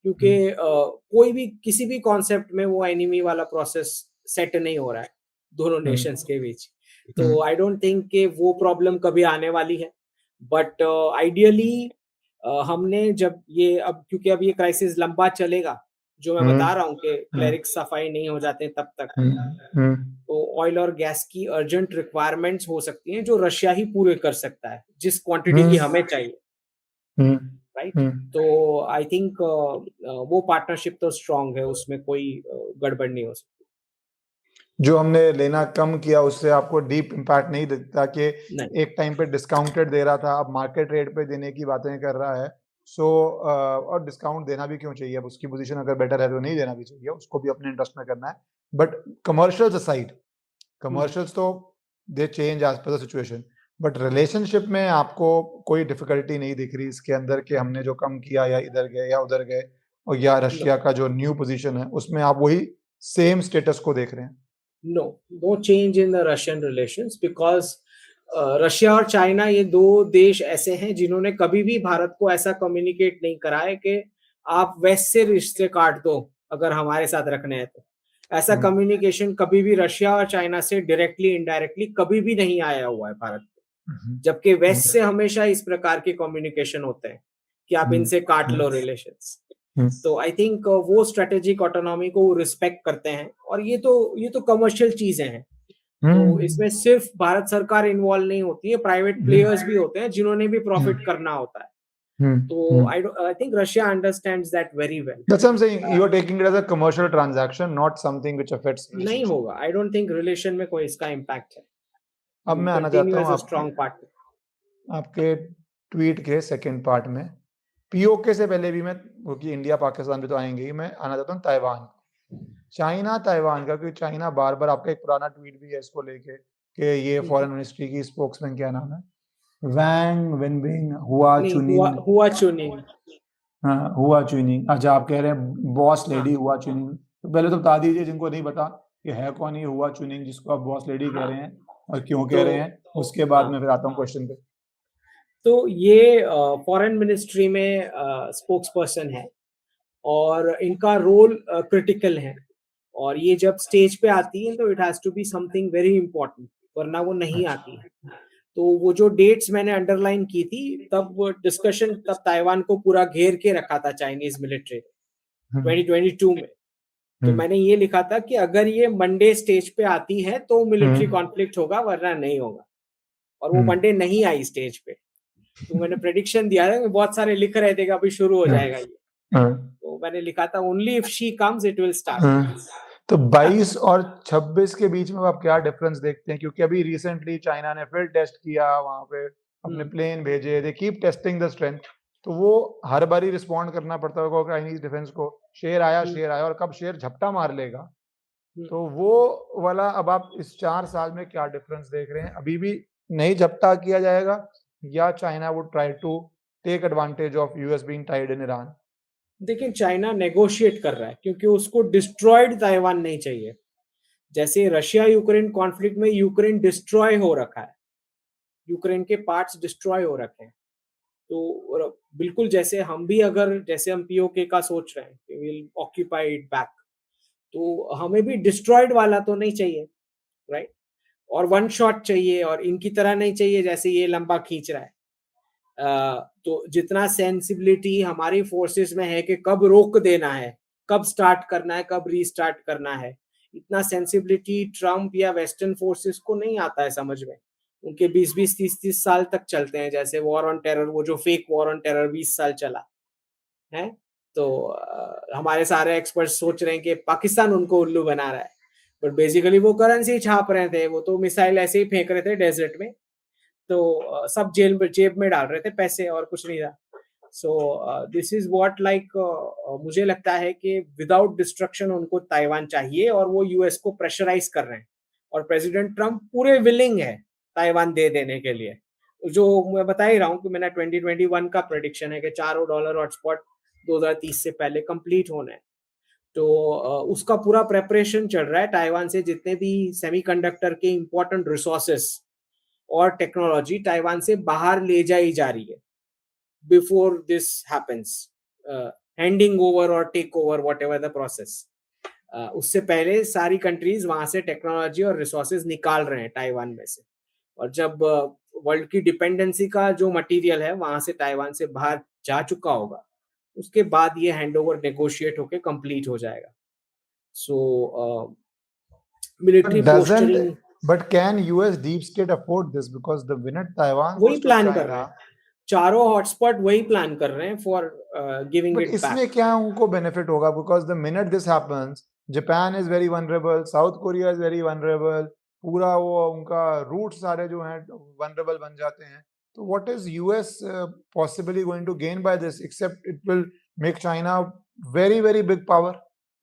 क्योंकि कोई भी किसी भी कॉन्सेप्ट में वो एनिमी वाला प्रोसेस सेट नहीं हो रहा है दोनों नेशंस के बीच। तो आई डोंट थिंक कि वो प्रॉब्लम कभी आने वाली है। बट आइडियली हमने जब ये, अब क्योंकि अब ये क्राइसिस लंबा चलेगा, जो मैं बता रहा हूँ कि क्लेरिक्स सफाई नहीं हो जाते तब तक, तो ऑयल और गैस की अर्जेंट रिक्वायरमेंट्स हो सकती हैं जो रशिया ही पूरे कर सकता है, जिस क्वांटिटी की हमें चाहिए, राइट? तो आई थिंक वो पार्टनरशिप तो स्ट्रांग है, उसमें कोई गड़बड़ नहीं हो सकती। जो हमने लेना कम किया उससे आपको डीप इम्पैक्ट नहीं दिखता कि नहीं। एक टाइम पे डिस्काउंटेड दे रहा था, अब मार्केट रेट पे देने की बातें कर रहा है? सो और डिस्काउंट देना भी क्यों चाहिए, अब उसकी पोजीशन अगर बेटर है तो नहीं देना भी चाहिए, उसको भी अपने इंटरेस्ट में करना है। बट कमर्शियल्स असाइड, कमर्शियल्स तो they change as per the situation, but relationship में आपको कोई डिफिकल्टी नहीं दिख रही इसके अंदर कि हमने जो कम किया या इधर गए या उधर गए, और या रशिया का जो न्यू पोजीशन है उसमें आप वही सेम स्टेटस को देख रहे हैं? no change in the Russian relations because Russia और चाइना ये दो देश ऐसे हैं जिन्होंने कभी भी भारत को ऐसा कम्युनिकेट नहीं करा है कि आप वेस्ट से रिश्ते काट दो अगर हमारे साथ रखने हैं तो। ऐसा कम्युनिकेशन कभी भी रशिया और चाइना से डायरेक्टली इनडायरेक्टली कभी भी नहीं आया हुआ है भारत को, जबकि वेस्ट से हमेशा इस प्रकार के कम्युनिकेशन होते हैं कि आप इनसे काट लो रिलेशंस। तो आई थिंक वो स्ट्रेटेजिक ऑटोनॉमी को वो रिस्पेक्ट करते हैं, और ये तो कमर्शियल चीजें हैं। तो इसमें सिर्फ भारत सरकार इन्वॉल्व नहीं होती है, प्राइवेट प्लेयर्स भी होते हैं जिन्होंने भी प्रॉफिट करना होता है। तो I think Russia understands that very well. That's what I'm saying. You are taking it as a commercial transaction, not something which affects नहीं relationship. होगा, आई डोंट थिंक रिलेशन में कोई इसका इम्पैक्ट है। अब मैं आना चाहता हूँ स्ट्रॉन्ग पार्टनर आपके ट्वीट के सेकंड पार्ट में। पीओके से पहले भी मैं, क्योंकि इंडिया पाकिस्तान भी तो आएंगे ही, मैं आना चाहता हूँ ताइवान, चाइना ताइवान का, क्योंकि चाइना बार बार, आपका एक पुराना ट्वीट भी है इसको लेके कि ये फॉरेन मिनिस्ट्री की स्पोक्समैन, क्या नाम है, वैंग वेनबिंग हुआ चुनिंग, हाँ हुआ चुनिंग, अच्छा आप कह रहे हैं बॉस लेडी हुआ चुनिंग, तो पहले तो बता दीजिए जिनको नहीं पता कि है कौन ये हुआ चुनिंग जिसको आप बॉस लेडी कह रहे हैं और क्यों कह रहे हैं, उसके बाद मैं फिर आता हूँ क्वेश्चन पे। तो ये फॉरेन मिनिस्ट्री में स्पोक्स पर्सन है और इनका रोल क्रिटिकल है, और ये जब स्टेज पे आती है तो it has to be something very important, वरना वो नहीं आती है। तो वो जो डेट्स मैंने अंडरलाइन की थी, तब वो डिस्कशन, तब ताइवान को पूरा घेर के रखा था चाइनीज मिलिट्री 2022 में। तो मैंने ये लिखा था कि अगर ये मंडे स्टेज पे आती है तो मिलिट्री कॉन्फ्लिक्ट होगा, वरना नहीं होगा। और वो मंडे नहीं आई स्टेज पे, तो मैंने प्रेडिक्शन दिया था, बहुत सारे लिख रहे थे कि अभी शुरू हो जाएगा ये, तो मैंने लिखा था only if she comes it will start. तो 22 और 26 के बीच में आप क्या डिफरेंस देखते हैं, क्योंकि अभी रिसेंटली चाइना ने फिर टेस्ट किया, वहां पे अपने प्लेन भेजे, they keep testing the strength, तो वो हर बारी रिस्पॉन्ड करना पड़ता होगा चाइनीज डिफेंस को, शेर आया और कब शेर झपटा मार लेगा, तो वो वाला अब आप इस 4 साल में क्या डिफरेंस देख रहे हैं? अभी भी नहीं झपटा किया जाएगा, या China would try to take advantage of US being tied in Iran? देखिए, चाइना नेगोशिएट कर रहा है क्योंकि उसको डिस्ट्रॉयड ताइवान नहीं चाहिए। जैसे रशिया यूक्रेन कॉन्फ्लिक्ट में यूक्रेन डिस्ट्रॉय हो रखा है, यूक्रेन के पार्ट्स डिस्ट्रॉय हो रखे हैं, तो बिल्कुल जैसे हम भी, अगर जैसे हम पीओके का सोच रहे हैं कि विल ऑक्यूपाई इट बैक, तो हमें भी डिस्ट्रॉयड वाला तो नहीं चाहिए, राइट? और वन शॉट चाहिए, और इनकी तरह नहीं चाहिए जैसे ये लंबा खींच रहा है। तो जितना सेंसिबिलिटी हमारी फोर्सेस में है कि कब रोक देना है, कब स्टार्ट करना है, कब रीस्टार्ट करना है, इतना सेंसिबिलिटी ट्रम्प या वेस्टर्न फोर्सेस को नहीं आता है समझ में। उनके 20-20, 30-30 साल तक चलते हैं, जैसे वॉर ऑन टेरर, वो जो फेक वॉर ऑन टेरर 20 साल चला है। तो हमारे सारे एक्सपर्ट्स सोच रहे हैं कि पाकिस्तान उनको उल्लू बना रहा है, बट बेसिकली वो करेंसी छाप रहे थे, वो तो मिसाइल ऐसे ही फेंक रहे थे डेजर्ट में, तो सब जेब में डाल रहे थे पैसे, और कुछ नहीं था। So this is what like, मुझे लगता है कि विदाउट डिस्ट्रक्शन उनको ताइवान चाहिए, और वो यूएस को प्रेशराइज कर रहे हैं, और प्रेसिडेंट ट्रम्प पूरे विलिंग है ताइवान दे देने के लिए। जो मैं बता ही रहा हूँ कि मैंने 2021 का प्रेडिक्शन है कि चारों डॉलर हॉटस्पॉट 2030 से पहले कंप्लीट होना है। तो उसका पूरा प्रेपरेशन चल रहा है। ताइवान से जितने भी सेमीकंडक्टर के इंपॉर्टेंट रिसोर्सेस और टेक्नोलॉजी ताइवान से बाहर ले जाई जा रही है before this happens, handing over और take over, whatever the process. उससे पहले सारी कंट्रीज वहां से टेक्नोलॉजी और रिसोर्सेज निकाल रहे हैं ताइवान में से, और जब वर्ल्ड की डिपेंडेंसी का जो मटेरियल है वहां से ताइवान से बाहर जा चुका होगा, उसके बाद ये हैंडओवर नेगोशिएट होके कंप्लीट हो जाएगा। So military posturing, But can US deep state afford this? Because the minute Taiwan वही प्लान कर रहे हैं, चारों हॉटस्पॉट वही प्लान कर रहे हैं फॉर गिविंग इट बैक। इसमें क्या उनको बेनिफिट होगा? Because the minute this happens, Japan is very vulnerable, South Korea is very vulnerable, पूरा वो उनका रूट सारे जो हैं vulnerable बन जाते हैं, So what is US possibly going to gain by this, except it will make China very, very big power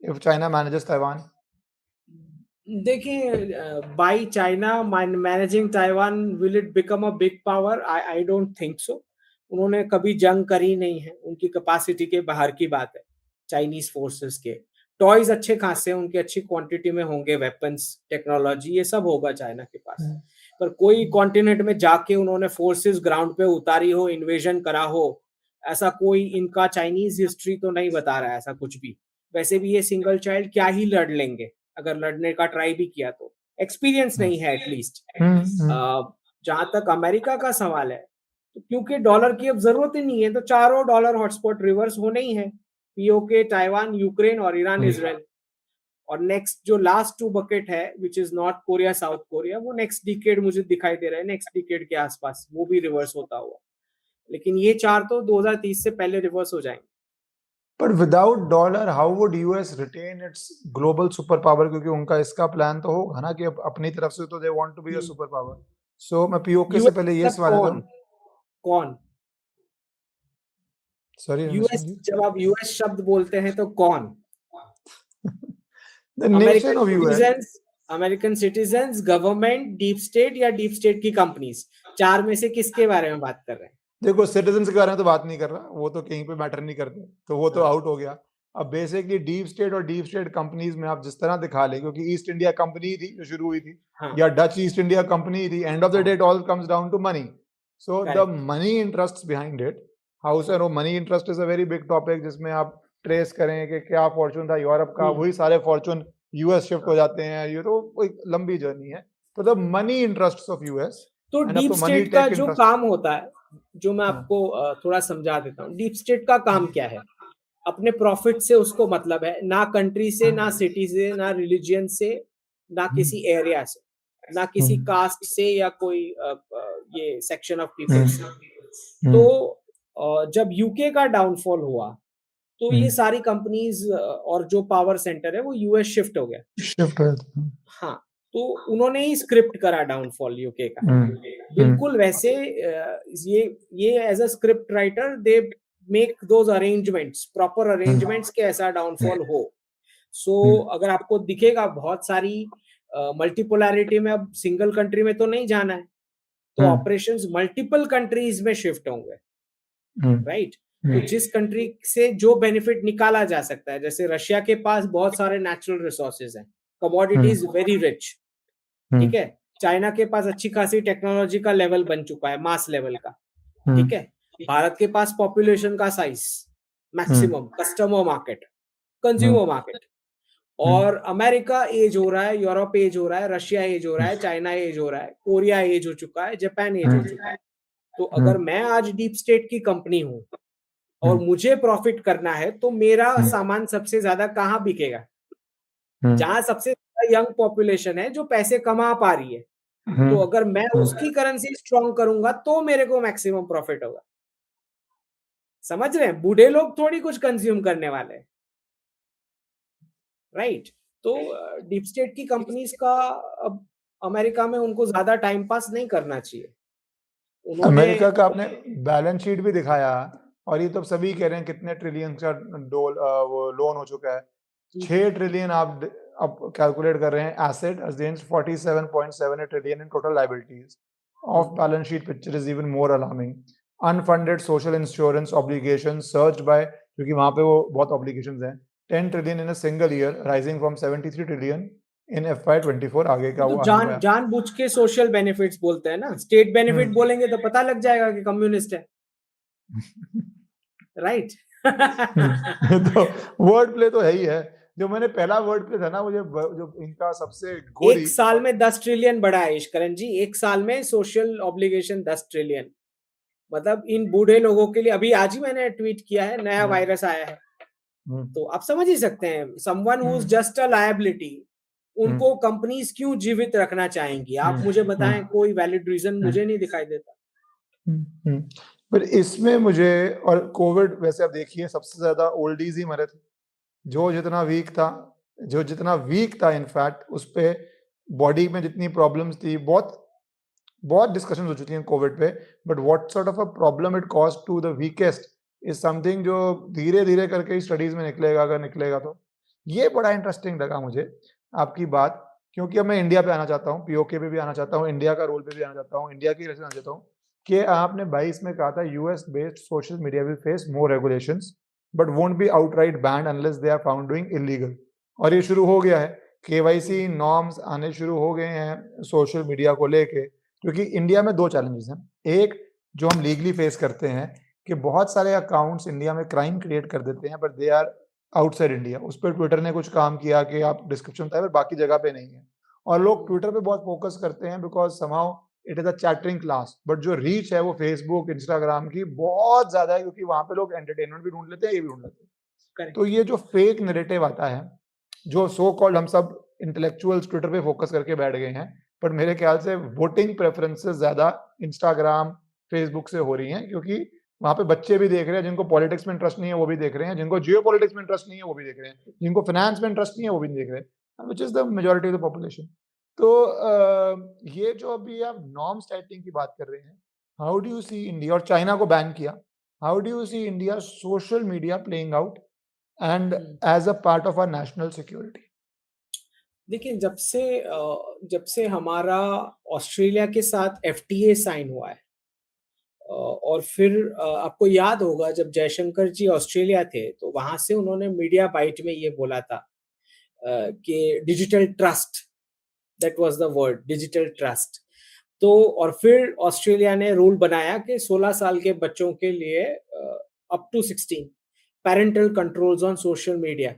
if China manages Taiwan? देखिए, by China managing Taiwan, will it become a big power? I don't think so. उन्होंने कभी जंग करी नहीं है, उनकी कैपेसिटी के बाहर की बात है चाइनीज फोर्सेस के। टॉयज अच्छे खासे हैं, उनकी अच्छी क्वांटिटी में होंगे, वेपन्स, टेक्नोलॉजी, ये सब होगा चाइना के पास। पर कोई कॉन्टिनेंट में जाके उन्होंने फोर्सेस ग्राउंड पे उतारी हो, इन्वेजन करा हो, ऐसा कोई इनका चाइनीज हिस्ट्री तो नहीं बता रहा है ऐसा कुछ भी। वैसे भी ये सिंगल चाइल्ड क्या ही लड़ लेंगे, अगर लड़ने का ट्राई भी किया तो एक्सपीरियंस नहीं है एटलीस्ट। जहां तक अमेरिका का सवाल है, तो क्योंकि डॉलर की अब जरूरत ही नहीं है, तो चारों डॉलर हॉटस्पॉट रिवर्स होने ही है, पीओके, ताइवान, यूक्रेन और ईरान, इजराइल। और नेक्स्ट जो लास्ट 2 बकेट है, which is north Korea, south Korea, वो नेक्स्ट डिकेड मुझे दिखाई दे रहा है, नेक्स्ट डिकेड के आसपास वो भी रिवर्स होता हुआ। लेकिन ये 4 तो 2030 से पहले रिवर्स हो जाएंगे। But without dollar, how would US retain its global superpower? क्योंकि उनका इसका प्लान तो होगा ना कि अपनी तरफ से तो they want to be a superpower. So मैं POK से पहले ये सवाल था। कौन? Sorry, यूएस, जब आप यूएस शब्द बोलते हैं तो कौन? The nation of US. American citizens, government, deep state या डीप स्टेट की कंपनीज, 4 में से किसके बारे में बात कर रहे हैं? देखो, सिटीजन्स के बारे में तो बात नहीं कर रहा, वो तो कहीं पे मैटर नहीं करते, तो वो तो आउट हो गया। अब बेसिकली डीप स्टेट और डीप स्टेट कंपनीज में आप जिस तरह दिखा ले, क्योंकि ईस्ट इंडिया कंपनी थी जो शुरू हुई थी, या डच ईस्ट इंडिया कंपनी थी, end of the day it all comes down to money. So the money interest behind it, house and money interest is a very big topic, जिसमें आप ट्रेस करें कि क्या फॉर्चून था यूरोप का, वही सारे फॉर्चून यूएस शिफ्ट हो जाते हैं, ये तो एक लंबी जर्नी है। तो the money interest of US, तो डीप स्टेट का जो काम होता है, जो मैं आपको थोड़ा समझा देता हूँ। डीप स्टेट का काम क्या है? अपने प्रॉफिट से उसको मतलब है, ना कंट्री से, ना सिटी से, ना रिलीजियन से, ना किसी एरिया से, ना किसी कास्ट से या कोई ये सेक्शन ऑफ पीपल से। तो जब यूके का डाउनफॉल हुआ, तो ये सारी कंपनीज और जो पावर सेंटर है वो यूएस शिफ्ट हो गया। हाँ, तो उन्होंने ही स्क्रिप्ट करा डाउनफॉल यूके का। बिल्कुल वैसे ये as a script writer they make those arrangements, proper arrangements के ऐसा डाउनफॉल हो। सो अगर आपको दिखेगा बहुत सारी मल्टीपोलैरिटी में, अब सिंगल कंट्री में तो नहीं जाना है, तो ऑपरेशंस मल्टीपल कंट्रीज में शिफ्ट होंगे, राइट? तो जिस कंट्री से जो बेनिफिट निकाला जा सकता है, जैसे रशिया के पास बहुत सारे नेचुरल रिसोर्सेज हैं, कमोडिटीज वेरी रिच, ठीक है। चाइना के पास अच्छी खासी टेक्नोलॉजी का लेवल बन चुका है, मास लेवल का, ठीक है। भारत के पास पॉपुलेशन का size maximum, customer market, consumer market, और अमेरिका एज हो रहा है, यूरोप एज हो रहा है, रशिया एज हो रहा है, चाइना एज हो रहा है, कोरिया एज हो चुका है, जापान एज हो चुका है। तो अगर मैं आज डीप स्टेट की कंपनी हूं और मुझे प्रॉफिट करना है, तो मेरा सामान सबसे ज्यादा कहाँ बिकेगा? जहां सबसे यंग पॉपुलेशन है, जो पैसे कमा पा रही है। तो अगर मैं उसकी करेंसी स्ट्रॉन्ग करूंगा तो मेरे को मैक्सिमम प्रॉफिट होगा। समझ रहे हैं? बूढ़े लोग थोड़ी कुछ कंज्यूम करने वाले हैं, राइट? तो डीप स्टेट की कंपनीज का अब अमेरिका में उनको ज्यादा टाइम पास नहीं करना चाहिए। अमेरिका का आपने बैलेंस शीट भी दिखाया, और ये तो सभी कह रहे हैं कितने ट्रिलियन का वो लोन हो चुका है। 6 ट्रिलियन आप अब कैलकुलेट कर रहे हैं asset against 47.7 trillion in total liabilities. Off balance sheet picture is even more alarming. Unfunded social insurance obligation surged by, क्योंकि वहां पे वो बहुत ऑब्लिगेशंस हैं, 10 trillion in a single year, rising from 73 trillion in FY24। आगे का वो जानबूझ के सोशल बेनिफिट्स बोलते हैं ना, स्टेट बेनिफिट बोलेंगे तो पता लग जाएगा कि कम्युनिस्ट है, राइट? तो वर्ड प्ले तो है ही है। जो मैंने पहला वर्ड प्ले था ना, मुझे जो इनका सबसे गोरी, 1 साल में 10 ट्रिलियन बढ़ा है इश्करण जी, 1 साल में सोशल ऑब्लिगेशन 10 ट्रिलियन। मतलब इन बूढ़े लोगों के लिए, अभी आज ही मैंने ट्वीट किया है, नया वायरस आया है, तो आप समझ ही सकते हैं, someone who is just a liability, उनको कंपनीज क्यों जीवित रखना चाहेंगी? आप मुझे बताएं, कोई वैलिड रीजन मुझे नहीं दिखाई देता। पर इसमें मुझे, और कोविड वैसे आप देखिए सबसे ज्यादा ओल्डीज ही मरे थे, जो जितना वीक था इनफैक्ट उस पे बॉडी में जितनी प्रॉब्लम्स थी, बहुत बहुत डिस्कशन हो चुकी हैं कोविड पे, but what sort of a problem it cause to the weakest is something जो धीरे धीरे करके ही स्टडीज में निकलेगा, अगर निकलेगा तो। ये बड़ा इंटरेस्टिंग लगा मुझे आपकी बात, क्योंकि अब मैं इंडिया पे आना चाहता हूँ, पीओके पे भी आना चाहता हूँ, इंडिया का रोल पे भी आना चाहता हूँ, इंडिया की रिलेशन आना चाहता हूँ कि आपने 22 में कहा था US based social media will face more regulations but won't be outright banned unless they are found doing illegal. और ये शुरू हो गया है, केवाईसी नॉर्म्स आने शुरू हो गए हैं सोशल मीडिया को लेके, क्योंकि इंडिया में 2 चैलेंजेस हैं। एक जो हम लीगली फेस करते हैं कि बहुत सारे अकाउंट्स इंडिया में क्राइम क्रिएट कर देते हैं but they are outside India. उस पर ट्विटर ने कुछ काम किया कि आप डिस्क्रिप्शन बताएं, पर बाकी जगह पे नहीं है। और लोग ट्विटर पे बहुत फोकस करते हैं because somehow it is a chattering class, but जो रीच है वो फेसबुक इंस्टाग्राम की बहुत ज्यादा है, क्योंकि वहां पे लोग एंटरटेनमेंट भी ढूंढ लेते हैं, ये भी ढूंढ लेते हैं। करेक्ट। तो ये जो फेक नैरेटिव आता है, जो सो कॉल्ड हम सब इंटेलेक्चुअल्स ट्विटर पे फोकस करके बैठ गए हैं, पर मेरे ख्याल से वोटिंग प्रेफरेंसेस ज्यादा इंस्टाग्राम फेसबुक से हो रही हैं, क्योंकि वहां पे बच्चे भी देख रहे हैं, जिनको पॉलिटिक्स में इंटरेस्ट नहीं है वो भी देख रहे हैं, जिनको जियो पॉलिटिक्स में इंटरेस्ट नहीं है वो भी देख रहे हैं, जिनको फाइनेंस में इंटरेस्ट नहीं है वो भी देख रहे हैं, which is the majority of the population. तो ये जो अभी आप नॉर्म सेटिंग की बात कर रहे हैं, how do you see India, और चाइना को बैन किया, how do you see India social media playing out and as a part of our national security? देखिए, जब से हमारा ऑस्ट्रेलिया के साथ एफटीए साइन हुआ है, और फिर आपको याद होगा जब जयशंकर जी ऑस्ट्रेलिया थे तो वहां से उन्होंने मीडिया बाइट में ये बोला था कि digital trust, that was the word, digital trust. तो और फिर ऑस्ट्रेलिया ने रूल बनाया कि 16 साल के बच्चों के लिए up to 16 parental controls on social media.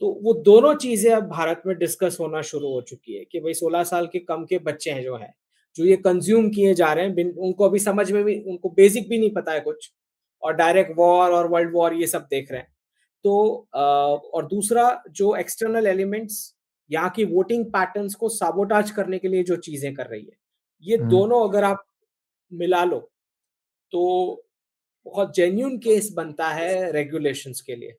तो वो दोनों चीजें अब भारत में डिस्कस होना शुरू हो चुकी है कि भाई 16 साल के कम के बच्चे हैं जो ये कंज्यूम किए जा रहे हैं, उनको अभी समझ में भी, उनको बेसिक भी नहीं पता है कुछ, और डायरेक्ट वॉर और वर्ल्ड वॉर ये सब देख रहे हैं। तो और दूसरा जो एक्सटर्नल एलिमेंट्स यहाँ की वोटिंग पैटर्न्स को साबोटाज करने के लिए जो चीजें कर रही है, ये दोनों अगर आप मिला लो तो बहुत जेन्युइन केस बनता है रेगुलेशंस के लिए।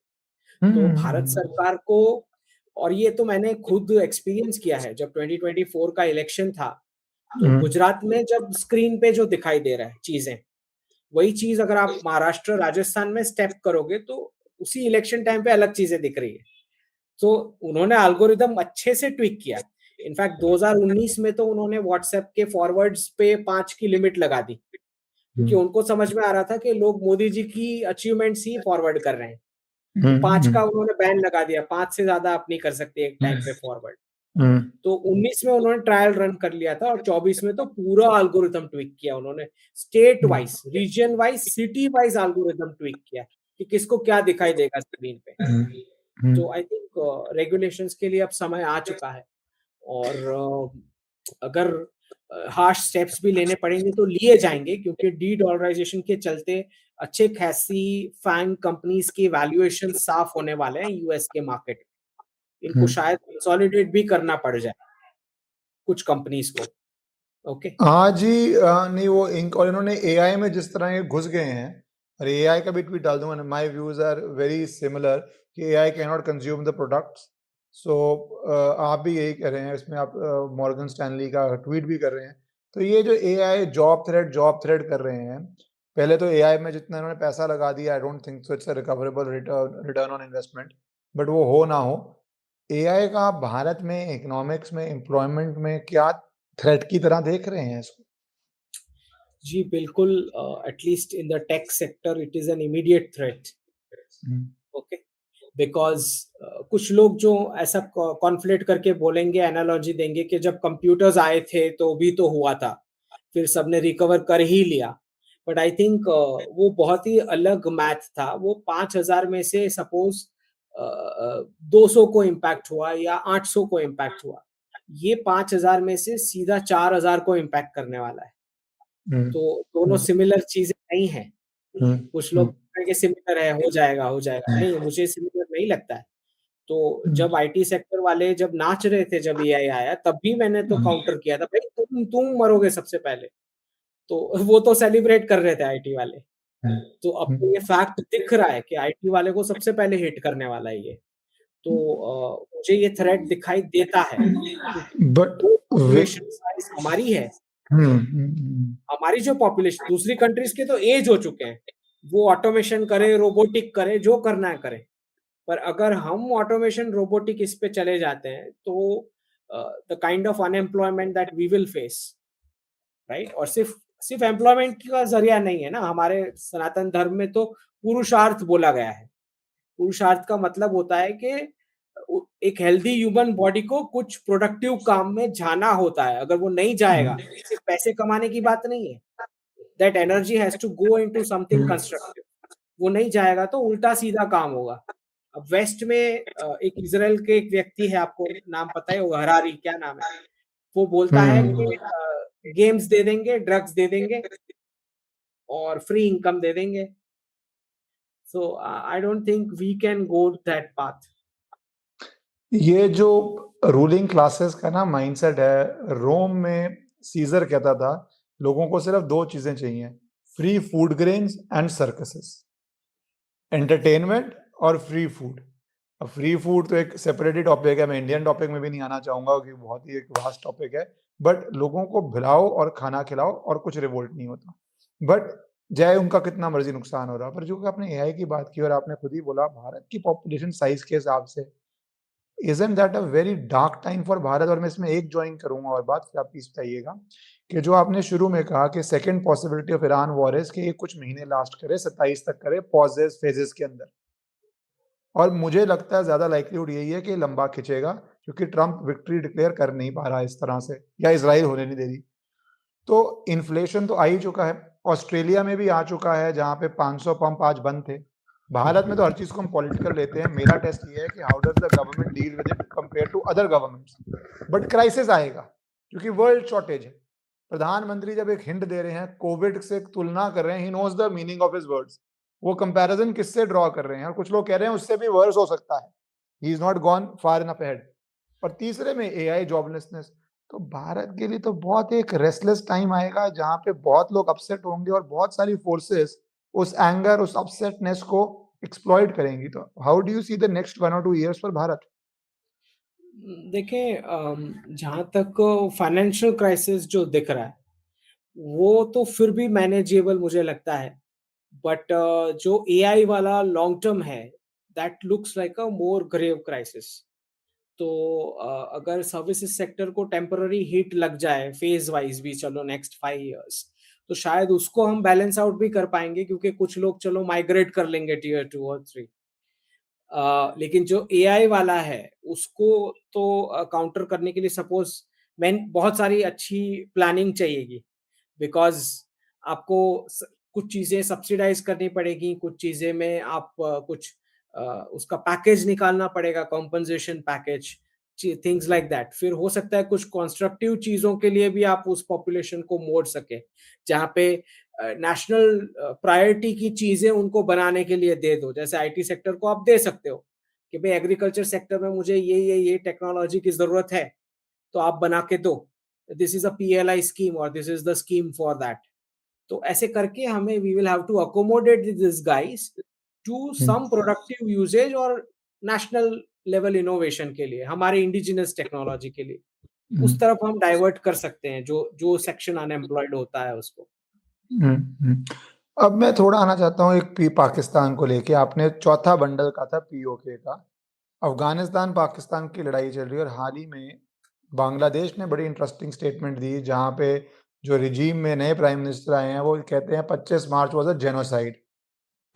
तो भारत सरकार को, और ये तो मैंने खुद एक्सपीरियंस किया है, जब 2024 का इलेक्शन था तो गुजरात में जब स्क्रीन पे जो दिखाई दे रहा है चीजें, वही चीज अगर आप महाराष्ट्र राजस्थान में स्टेप करोगे तो उसी इलेक्शन टाइम पे अलग चीजें दिख रही है। तो उन्होंने एल्गोरिदम अच्छे से ट्विक किया। इनफैक्ट 2019 में तो उन्होंने व्हाट्सएप के फॉरवर्ड्स पे 5 की लिमिट लगा दी, क्योंकि उनको समझ में आ रहा था कि लोग मोदी जी की अचीवमेंट्स ही फॉरवर्ड कर रहे हैं। तो 5 का उन्होंने बैन लगा दिया, 5 से ज्यादा आप नहीं कर सकते एक टाइम पे फॉरवर्ड। तो 19 में उन्होंने ट्रायल रन कर लिया था, और 24 में तो पूरा एल्गोरिदम ट्विक किया उन्होंने, state wise, region wise, city wise algorithm tweak किया कि किसको क्या दिखाई देगा स्क्रीन पे। तो आई थिंक रेगुलेशंस के लिए अब समय आ चुका है, और अगर हार्श स्टेप्स भी लेने पड़ेंगे तो लिए जाएंगे, क्योंकि डी डॉलराइजेशन के चलते अच्छे खासी फैंग कंपनीज की वैल्यूएशन साफ होने वाले हैं यूएस के मार्केट। इनको शायद कंसोलिडेट भी करना पड़ जाए कुछ कंपनीज को। ओके। हाँ जी, नहीं वो और इन्होंने एआई में जिस तरह ये घुस गए हैं, और एआई का भी ट्वीट डाल दूंगा, my views are very similar कि AI can not consume the products. So आप भी यही कह रहे हैं, इसमें आप मॉर्गन स्टैनली का ट्वीट भी कर रहे हैं। तो ये जो एआई जॉब थ्रेड कर रहे हैं, पहले तो एआई में जितना इन्होंने पैसा लगा दिया, आई don't think so it's a recoverable return on investment, but वो हो ना हो, एआई का भारत में इकोनॉमिक्स में एम्प्लॉयमेंट में क्या थ्रेट की तरह देख रहे हैं इसको? जी बिल्कुल, at least in the tech sector it is an immediate threat. Okay, because कुछ लोग जो ऐसा कॉन्फ्लेट करके बोलेंगे, एनालॉजी देंगे कि जब कंप्यूटर्स आए थे तो भी तो हुआ था, फिर सबने रिकवर कर ही लिया। बट आई थिंक वो बहुत ही अलग मैथ था। वो 5,000 में से सपोज 200 को इम्पैक्ट हुआ या 800 को इम्पैक्ट हुआ, ये 5,000 में से सीधा 4,000 को इम्पैक्ट करने वाला है। तो दोनों सिमिलर चीजें नहीं है। कुछ लोग कहेंगे सिमिलर है, हो जाएगा, नहीं, मुझे सिमिलर नहीं लगता है। तो जब आईटी सेक्टर वाले जब नाच रहे थे जब एआई आया, तब भी मैंने तो काउंटर किया था, भाई तुम मरोगे सबसे पहले। तो वो तो सेलिब्रेट कर रहे थे आईटी वाले। तो अब तो ये फैक्ट दिख रहा है कि आईटी वाले को सबसे पहले हिट करने वाला है ये। तो मुझे ये थ्रेट दिखाई देता है, बट पॉपुलेशन साइज हमारी है, हमारी जो पॉपुलेशन, दूसरी कंट्रीज के तो एज हो चुके हैं, वो ऑटोमेशन करे, रोबोटिक करे, जो करना है करे। पर अगर हम ऑटोमेशन रोबोटिक इस पे चले जाते हैं तो the kind of unemployment that we will face, right? और सिर्फ सिर्फ एम्प्लॉयमेंट का जरिया नहीं है ना, हमारे सनातन धर्म में तो पुरुषार्थ बोला गया है। पुरुषार्थ का मतलब होता है कि एक हेल्दी ह्यूमन बॉडी को कुछ प्रोडक्टिव काम में जाना होता है। अगर वो नहीं जाएगा, सिर्फ पैसे कमाने की बात नहीं है, that energy has to go into something constructive. वो नहीं जाएगा तो उल्टा सीधा काम होगा। अब वेस्ट में एक इजराइल के एक व्यक्ति है, आपको नाम पता है, वो हरारी, क्या नाम है, वो बोलता है कि गेम्स दे देंगे, ड्रग्स दे देंगे और फ्री इनकम दे देंगे। So I don't think we can go that path. ये जो रूलिंग क्लासेस का ना माइंडसेट है, रोम में सीजर कहता था लोगों को सिर्फ दो चीजें चाहिए, free food grains and circuses, entertainment और फ्री फूड। अब फ्री फूड तो एक सेपरेट टॉपिक है, मैं इंडियन टॉपिक में भी नहीं आना चाहूंगा क्योंकि बहुत ही एक वास्ट टॉपिक है, बट लोगों को खिलाओ और खाना खिलाओ और कुछ रिवोल्ट नहीं होता। बट चाहे उनका कितना मर्जी नुकसान हो रहा, पर जो आपने एआई की बात की और आपने खुद ही बोला भारत की पॉपुलेशन साइज के हिसाब से, isn't that a very dark time for Bharat? और मैं इसमें एक जॉइन करूंगा और बात फिर आप प्लीज बताइएगा कि जो आपने शुरू में कहा कि second possibility of Iran war is कि ये कुछ महीने लास्ट करे, 27 तक करे, पॉजेस फेजेस के अंदर, और मुझे लगता है ज्यादा लाइक्लीहुड यही है कि लंबा खिंचेगा क्योंकि ट्रंप विक्ट्री डिक्लेयर कर नहीं पा रहा इस तरह से, या इजराइल होने नहीं दे रही। तो इन्फ्लेशन तो आ ही चुका है, ऑस्ट्रेलिया में भी आ चुका है जहां पे 500 पंप आज बंद थे। भारत में तो हर चीज को हम पॉलिटिकल लेते हैं, मेरा टेस्ट ये है कि how does the government deal with it compare to other governments. But crisis आएगा क्योंकि वर्ल्ड शॉर्टेज है। प्रधानमंत्री जब एक हिंट दे रहे हैं, कोविड से तुलना कर रहे हैं, he knows the meaning of his words, वो कंपैरिजन किससे ड्रॉ कर रहे हैं, और कुछ लोग कह रहे हैं उससे भी वर्स हो सकता है, he is not gone far enough ahead. और तीसरे में एआई जॉबलेसनेस। तो भारत के लिए तो बहुत एक रेस्टलेस टाइम आएगा जहां पे बहुत लोग अपसेट होंगे और बहुत सारी फोर्सेस उस एंगर, उस अपसेटनेस को एक्सप्लॉइट करेंगी। तो how do you see the next 1 or 2 years for Bharat? देखिए, जहां तक फाइनेंशियल क्राइसिस जो दिख रहा है वो तो फिर भी मैनेजेबल मुझे लगता है, बट जो एआई वाला लॉन्ग टर्म है, that looks like a more grave crisis. तो अगर सर्विसेज सेक्टर को टेम्पररी हिट लग जाए फेज वाइज भी, चलो नेक्स्ट 5 इयर्स, तो शायद उसको हम बैलेंस आउट भी कर पाएंगे क्योंकि कुछ लोग चलो माइग्रेट कर लेंगे टीयर 2 और 3। लेकिन जो एआई वाला है उसको तो काउंटर करने के लिए सपोज मैं बहुत सारी अच्छी प्लानिंग चाहिएगी, बिकॉज आपको कुछ चीजें सब्सिडाइज करनी पड़ेगी, कुछ चीजें में आप कुछ उसका पैकेज निकालना पड़ेगा, compensation package, things like that. फिर हो सकता है कुछ कंस्ट्रक्टिव चीजों के लिए भी आप उस पॉपुलेशन को मोड़ सके, जहाँ पे नेशनल प्रायोरिटी की चीजें उनको बनाने के लिए दे दो। जैसे आईटी सेक्टर को आप दे सकते हो कि भाई एग्रीकल्चर सेक्टर में मुझे ये टेक्नोलॉजी की जरूरत है, तो आप बना के दो, this is a PLI scheme और this is the scheme for that. तो ऐसे करके हमें we will have to accommodate this guys to some productive usages और नेशनल लेवल इनोवेशन के लिए, हमारे इंडिजिनस टेक्नोलॉजी के लिए उस तरफ हम डाइवर्ट कर सकते हैं जो जो सेक्शन अनएम्प्लॉयड होता है उसको। अब मैं थोड़ा आना चाहता हूँ एक पाकिस्तान को लेके, आपने चौथा बंडल का था पीओके का। अफगानिस्तान पाकिस्तान की लड़ाई चल रही है और हाल ही में बांग्लादेश ने बड़ी इंटरेस्टिंग स्टेटमेंट दी जहां पे जो रिजीम में नए प्राइम मिनिस्टर आए हैं वो कहते हैं 25 मार्च वाज अ जेनोसाइड।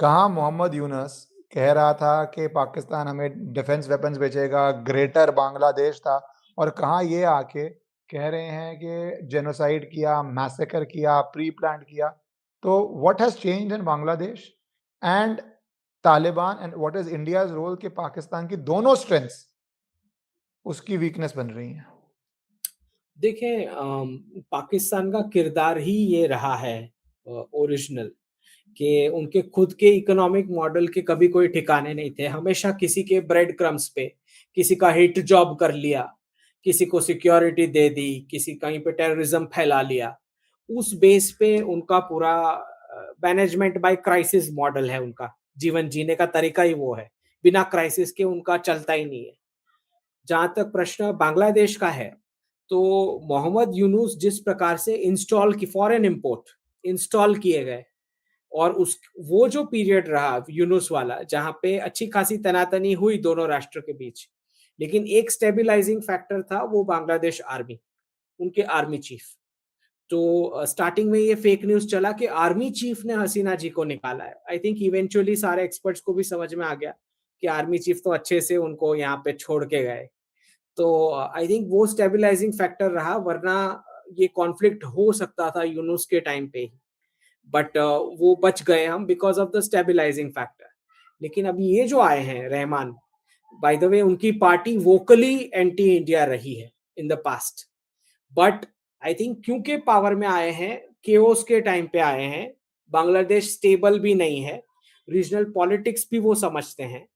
कहाँ मोहम्मद यूनस कह रहा था कि पाकिस्तान हमें डिफेंस वेपन्स बेचेगा, ग्रेटर बांग्लादेश था, और कहाँ ये आके कह रहे हैं कि जेनोसाइड किया, मैसेकर किया, प्री प्लान किया। तो what has changed in Bangladesh and Taliban, and what is India's role कि पाकिस्तान की दोनों स्ट्रेंथ्स उसकी वीकनेस बन रही हैं? देखिए, पाकिस्तान का किरदार ही ये रहा है ओरिजिनल, कि उनके खुद के इकोनॉमिक मॉडल के कभी कोई ठिकाने नहीं थे, हमेशा किसी के ब्रेड क्रम्स पे, किसी का हिट जॉब कर लिया, किसी को सिक्योरिटी दे दी, किसी कहीं पे टेररिज्म फैला लिया, उस बेस पे उनका पूरा मैनेजमेंट बाय क्राइसिस मॉडल है। उनका जीवन जीने का तरीका ही वो है, बिना क्राइसिस के उनका चलता ही नहीं है। जहां तक प्रश्न बांग्लादेश का है, तो मोहम्मद यूनुस जिस प्रकार से फॉरेन इंपोर्ट इंस्टॉल किए गए, और उस वो जो पीरियड रहा यूनुस वाला, जहां पे अच्छी खासी तनातनी हुई दोनों राष्ट्र के बीच, लेकिन एक स्टेबलाइजिंग फैक्टर था वो बांग्लादेश आर्मी, उनके आर्मी चीफ। तो स्टार्टिंग में ये फेक न्यूज चला कि आर्मी चीफ ने हसीना जी को निकाला है। आई थिंक इवेंचुअली सारे एक्सपर्ट्स को भी समझ में आ गया कि आर्मी चीफ तो अच्छे से उनको यहाँ पे छोड़ के गए। तो आई थिंक वो स्टेबलाइजिंग फैक्टर रहा, वरना ये कॉन्फ्लिक्ट हो सकता था यूनुस के टाइम पे ही, बट वो बच गए हम because of the stabilizing factor. लेकिन अब ये जो आए हैं रहमान, बाय द वे उनकी पार्टी वोकली एंटी इंडिया रही है in the past, but I think क्योंकि पावर में आए हैं, केओस के टाइम पे आए हैं, बांग्लादेश स्टेबल भी नहीं है, रीजनल पॉलिटिक्स भी वो समझते हैं।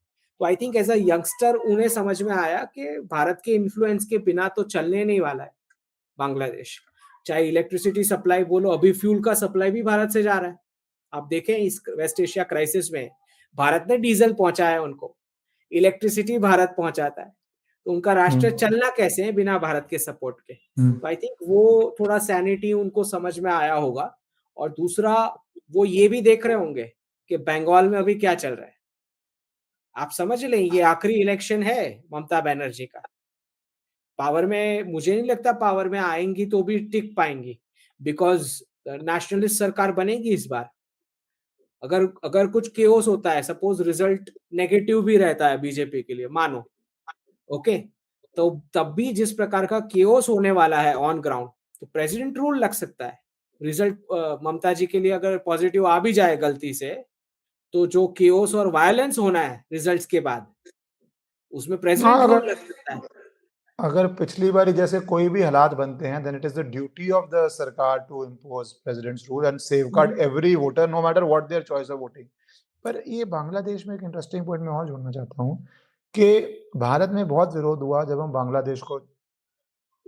तो I think as a youngster उन्हें समझ में आया कि भारत के इन्फ्लुएंस के बिना तो चलने नहीं वाला है बांग्लादेश। चाहे इलेक्ट्रिसिटी सप्लाई बोलो, अभी फ्यूल का सप्लाई भी भारत से जा रहा है। आप देखें इस वेस्ट एशिया क्राइसिस में भारत ने डीजल पहुंचाया उनको, इलेक्ट्रिसिटी भारत पहुंचाता है, तो उनका राष्ट्र चलना कैसे है बिना भारत के सपोर्ट के। तो आई थिंक वो थोड़ा सैनिटी उनको समझ में आया होगा। और दूसरा, वो ये भी देख रहे होंगे कि बंगाल में अभी क्या चल रहा है। आप समझ लें, ये आखिरी इलेक्शन है ममता बनर्जी का। पावर में मुझे नहीं लगता पावर में आएंगी तो भी टिक पाएंगी, बिकॉज नेशनलिस्ट सरकार बनेगी इस बार। अगर अगर कुछ केओस होता है, सपोज रिजल्ट नेगेटिव भी रहता है बीजेपी के लिए, मानो ओके, तो तब भी जिस प्रकार का केओस होने वाला है ऑन ग्राउंड, तो प्रेसिडेंट रूल लग सकता है। रिजल्ट ममता जी के लिए अगर पॉजिटिव आ भी जाए गलती से, तो जो केओस और वायलेंस होना है रिजल्ट्स के बाद, उसमें प्रेसिडेंट रूल लग सकता है। अगर पिछली बार जैसे कोई भी हालात बनते हैं, then it is the duty of the सरकार to impose president's rule and safeguard every voter no matter what their choice of voting। पर ये बांग्लादेश में एक इंटरेस्टिंग पॉइंट मैं और जोड़ना चाहता हूँ कि भारत में बहुत विरोध हुआ जब हम बांग्लादेश को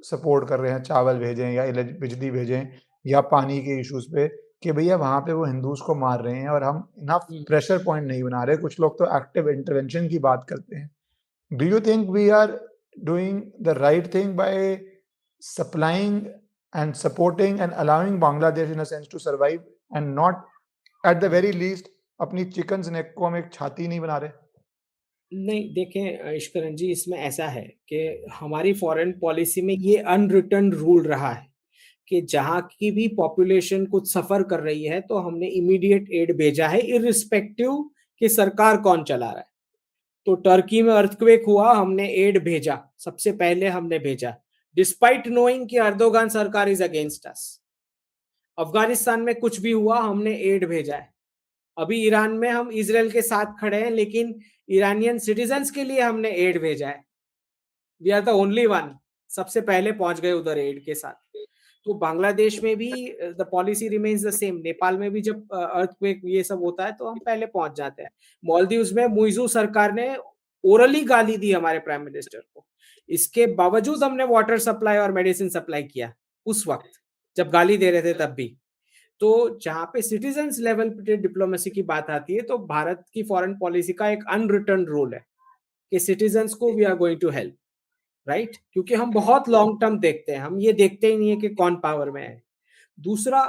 सपोर्ट कर रहे हैं, चावल भेजें या बिजली भेजें या पानी के इश्यूज पे, कि भैया वहाँ पे वो हिंदूज को मार रहे हैं और हम इनफ प्रेशर पॉइंट नहीं बना रहे। कुछ लोग तो एक्टिव इंटरवेंशन की बात करते हैं। Do you think we are doing the right thing by supplying and supporting and allowing Bangladesh in a sense to survive and not at the very least अपनी चिकन्स नेक को हम एक छाती नहीं बना रहे? नहीं, देखें इश्करन जी, इसमें ऐसा है कि हमारी फॉरेन पॉलिसी में ये अनरिटन रूल रहा है कि जहाँ की भी पॉपुलेशन कुछ सफर कर रही है तो हमने इमीडिएट एड भेजा है, इररिस्पेक्टिव कि सरकार कौन चला रहा है। तो टर्की में अर्थक्वेक हुआ, हमने एड भेजा, सबसे पहले हमने भेजा, डिस्पाइट नोइंग कि अर्दोगान सरकार इज अगेंस्ट अस। अफगानिस्तान में कुछ भी हुआ, हमने एड भेजा है। अभी ईरान में हम इजराइल के साथ खड़े हैं, लेकिन ईरानियन सिटीजन्स के लिए हमने एड भेजा है। We are the only one, सबसे पहले पहुंच गए उधर एड के साथ। तो बांग्लादेश में भी the policy remains the same. Nepal में भी जब अर्थक्वेक ये सब होता है तो हम पहले पहुंच जाते हैं। मालदीव्स में मुइजू सरकार ने ओरली गाली दी हमारे प्राइम मिनिस्टर को, इसके बावजूद हमने वाटर सप्लाई और मेडिसिन सप्लाई किया उस वक्त जब गाली दे रहे थे तब भी। तो जहां पे सिटीजन्स लेवल पे डिप्लोमेसी की बात आती है, तो भारत की फॉरेन पॉलिसी का एक अनरिटन रूल है कि सिटीजन्स को we are going to help, right? क्योंकि हम बहुत लॉन्ग टर्म देखते हैं, हम ये देखते ही नहीं है कि कौन पावर में है। दूसरा,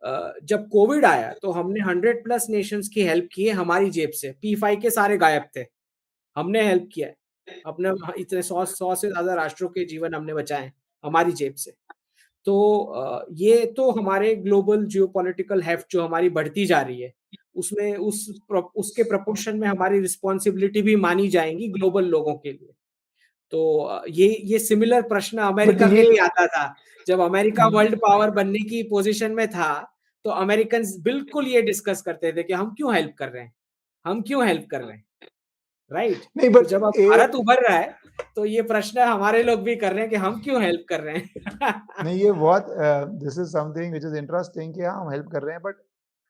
जब कोविड आया तो हमने 100+ नेशंस की हेल्प की है हमारी जेब से। P5 के सारे गायब थे, हमने हेल्प किया है अपने, इतने 100 से ज्यादा राष्ट्रों के जीवन हमने बचाए हमारी जेब से। तो ये तो हमारे ग्लोबल जियोपॉलिटिकल हेफ्ट जो हमारी बढ़ती जा रही है, उसमें उसके प्रपोर्शन में हमारी रिस्पॉन्सिबिलिटी भी मानी जाएंगी ग्लोबल लोगों के लिए। तो ये सिमिलर प्रश्न अमेरिका के लिए आता था। जब अमेरिका वर्ल्ड पावर बनने की पोजीशन में था, तो अमेरिकन बिल्कुल ये डिस्कस करते थे कि हम क्यों हेल्प कर रहे हैं, हम क्यों हेल्प कर रहे हैं, राइट? नहीं, तो बट जब अब भारत उभर रहा है, तो ये प्रश्न हमारे लोग भी कर रहे हैं कि हम क्यों हेल्प कर रहे हैं। नहीं, ये बहुत this is something which is interesting कि हाँ हम हेल्प कर रहे हैं, बट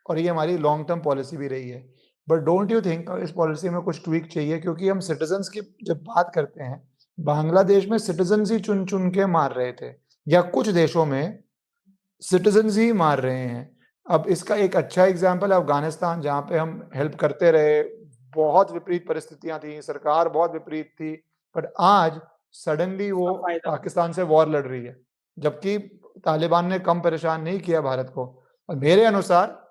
और ये हमारी लॉन्ग टर्म पॉलिसी भी रही है। बट डोंट यू थिंक इस पॉलिसी में कुछ ट्वीक चाहिए? क्योंकि हम सिटीजन्स की जब बात करते हैं, बांग्लादेश में सिटीजन्स ही चुन चुन के मार रहे थे, या कुछ देशों में सिटीजन्स ही मार रहे हैं। अब इसका एक अच्छा एग्जाम्पल है अफगानिस्तान, जहाँ पे हम हेल्प करते रहे, बहुत विपरीत परिस्थितियां थी, सरकार बहुत विपरीत थी, बट आज सडनली वो उसका फायदा पाकिस्तान से वॉर लड़ रही है, जबकि तालिबान ने कम परेशान नहीं किया भारत को। और मेरे अनुसार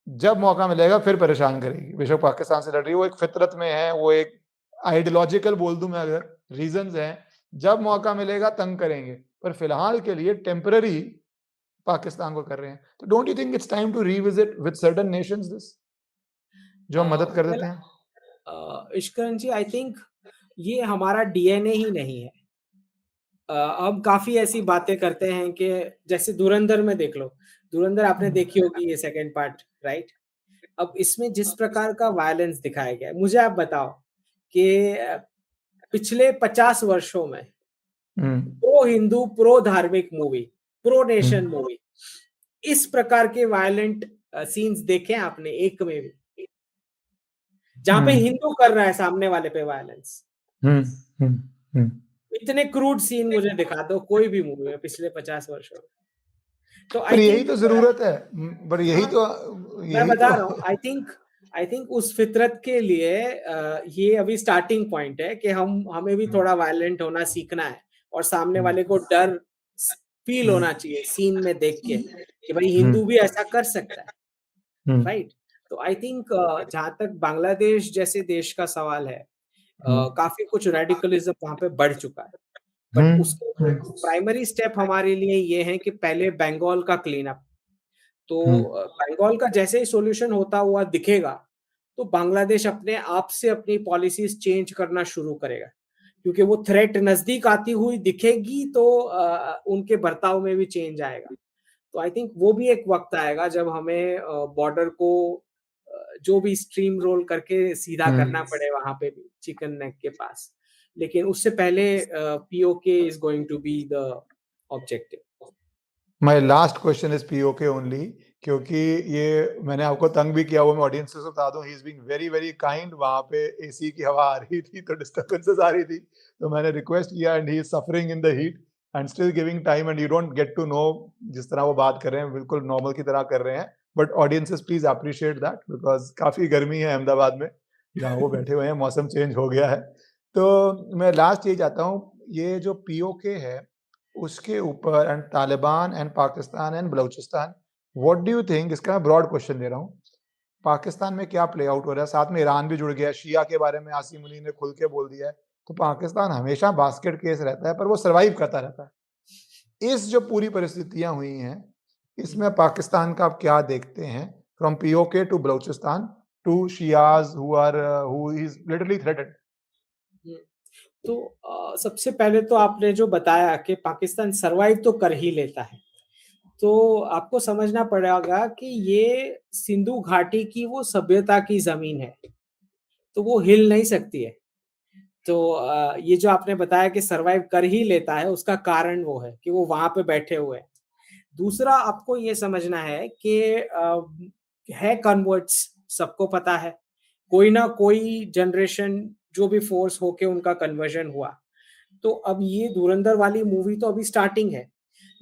जब मौका मिलेगा फिर परेशान करेगी, बेशक पाकिस्तान से लड़ रही है, वो एक फितरत में है, वो एक आइडियोलॉजिकल बोल दूं मैं अगर, रीजंस हैं, जब मौका मिलेगा तंग करेंगे, पर फिलहाल के लिए टेम्पररी पाकिस्तान को कर रहे हैं। तो don't you think it's time to revisit with certain nations this, जो हम मदद कर वेल देते हैं? इश्करन जी, आई थिंक ये हमारा डीएनए ही नहीं है। हम काफी ऐसी बातें करते हैं कि जैसे धुरंधर में देख लो, धुरंधर आपने देखी होगी ये सेकंड पार्ट, राइट? अब इसमें जिस प्रकार का वायलेंस दिखाया गया है, मुझे आप बताओ कि पिछले 50 वर्षों में प्रो हिंदू, प्रो धार्मिक मूवी, प्रो नेशन मूवी, इस प्रकार के वायलेंट सीन्स देखे हैं आपने एक में भी, जहां पे हिंदू कर रहा है सामने वाले पे वायलेंस? इतने क्रूड सीन मुझे दिखा दो कोई भी मूवी में पिछले 50 वर्षों में। तो पर आई यही थिंक तो जरूरत है, पर यही तो मैं बता रहा हूँ, आई थिंक उस फितरत के लिए ये अभी स्टार्टिंग पॉइंट है कि हमें भी थोड़ा वायलेंट होना सीखना है, और सामने वाले को डर फील होना चाहिए सीन में देख के कि भाई हिंदू भी ऐसा कर सकता है, राइट? तो आई थिंक जहां तक बांग्लादेश जैसे देश का सवाल है, काफी कुछ रेडिकलिज्म वहां पे बढ़ चुका है, बट उसके प्राइमरी स्टेप हमारे लिए ये है कि पहले बंगाल का क्लीन अप। तो बंगाल का जैसे ही सॉल्यूशन होता हुआ दिखेगा, तो बांग्लादेश अपने आप से अपनी पॉलिसीज चेंज करना शुरू करेगा, क्योंकि वो थ्रेट नजदीक आती हुई दिखेगी तो उनके बर्ताव में भी चेंज आएगा। तो आई थिंक वो भी एक वक्त आएगा जब हमें बॉर्डर को जो भी स्ट्रीम रोल करके सीधा करना पड़े वहां पे भी, चिकन नेक के पास। लेकिन उससे पहले PoK is going to be the objective. My last question is PoK only, क्योंकि ये मैंने आपको तंग भी किया हुआ, मैं ऑडियंस से बता दूं, he is being very very kind. वहां पे एसी की हवा आ रही थी तो डिस्टर्बेंसेस आ रही थी, तो मैंने रिक्वेस्ट किया, and he is suffering in the heat and still giving time, and you don't get to know जिस तरह वो बात कर रहे हैं बिल्कुल नॉर्मल की तरह कर रहे हैं, but audiences please appreciate that, because काफी गर्मी है अहमदाबाद में जहाँ वो बैठे हुए हैं, मौसम चेंज हो गया है। तो मैं लास्ट ये चाहता हूँ, ये जो पीओके है उसके ऊपर, and Taliban and Pakistan and Balochistan, what do you think, इसका मैं ब्रॉड क्वेश्चन दे रहा हूँ, पाकिस्तान में क्या प्ले आउट हो रहा है? साथ में ईरान भी जुड़ गया है, शिया के बारे में आसिम मुनी ने खुल के बोल दिया है। तो पाकिस्तान हमेशा बास्केट केस रहता है, पर वो सरवाइव करता रहता है। इस जो पूरी परिस्थितियां हुई हैं, इसमें पाकिस्तान का आप क्या देखते हैं, from PoK to Balochistan to Shias who is literally threatened? तो सबसे पहले तो आपने जो बताया कि पाकिस्तान सरवाइव तो कर ही लेता है, तो आपको समझना पड़ेगा कि ये सिंधु घाटी की वो सभ्यता की जमीन है, तो वो हिल नहीं सकती है। तो ये जो आपने बताया कि सरवाइव कर ही लेता है, उसका कारण वो है कि वो वहां पे बैठे हुए हैं। दूसरा आपको ये समझना है कि है कन्वर्ट्स, सबको पता है, कोई ना कोई जनरेशन जो भी फोर्स होके उनका कन्वर्जन हुआ। तो अब ये धुरंधर वाली मूवी तो अभी स्टार्टिंग है।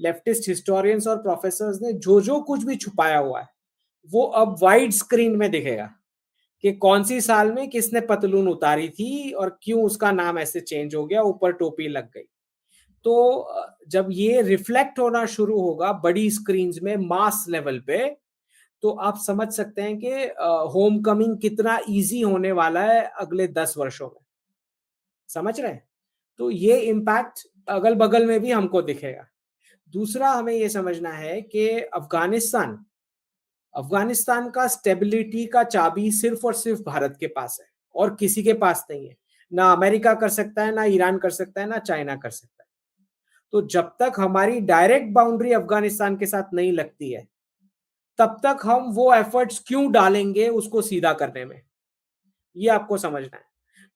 लेफ्टिस्ट हिस्टोरियंस और प्रोफेसर्स ने जो जो कुछ भी छुपाया हुआ है वो अब वाइड स्क्रीन में दिखेगा कि कौन सी साल में किसने पतलून उतारी थी और क्यों उसका नाम ऐसे चेंज हो गया, ऊपर टोपी लग गई। तो जब ये रिफ्लेक्ट होना शुरू होगा बड़ी स्क्रीन्स में मास लेवल पे, तो आप समझ सकते हैं कि होम कमिंग कितना इजी होने वाला है अगले 10 वर्षों में। समझ रहे हैं? तो ये इम्पैक्ट अगल बगल में भी हमको दिखेगा। दूसरा हमें ये समझना है कि अफगानिस्तान अफगानिस्तान का स्टेबिलिटी का चाबी सिर्फ और सिर्फ भारत के पास है, और किसी के पास नहीं है। ना अमेरिका कर सकता है, ना ईरान कर सकता है, ना चाइना कर सकता है। तो जब तक हमारी डायरेक्ट बाउंड्री अफगानिस्तान के साथ नहीं लगती है, तब तक हम वो एफर्ट्स क्यों डालेंगे उसको सीधा करने में, ये आपको समझना है।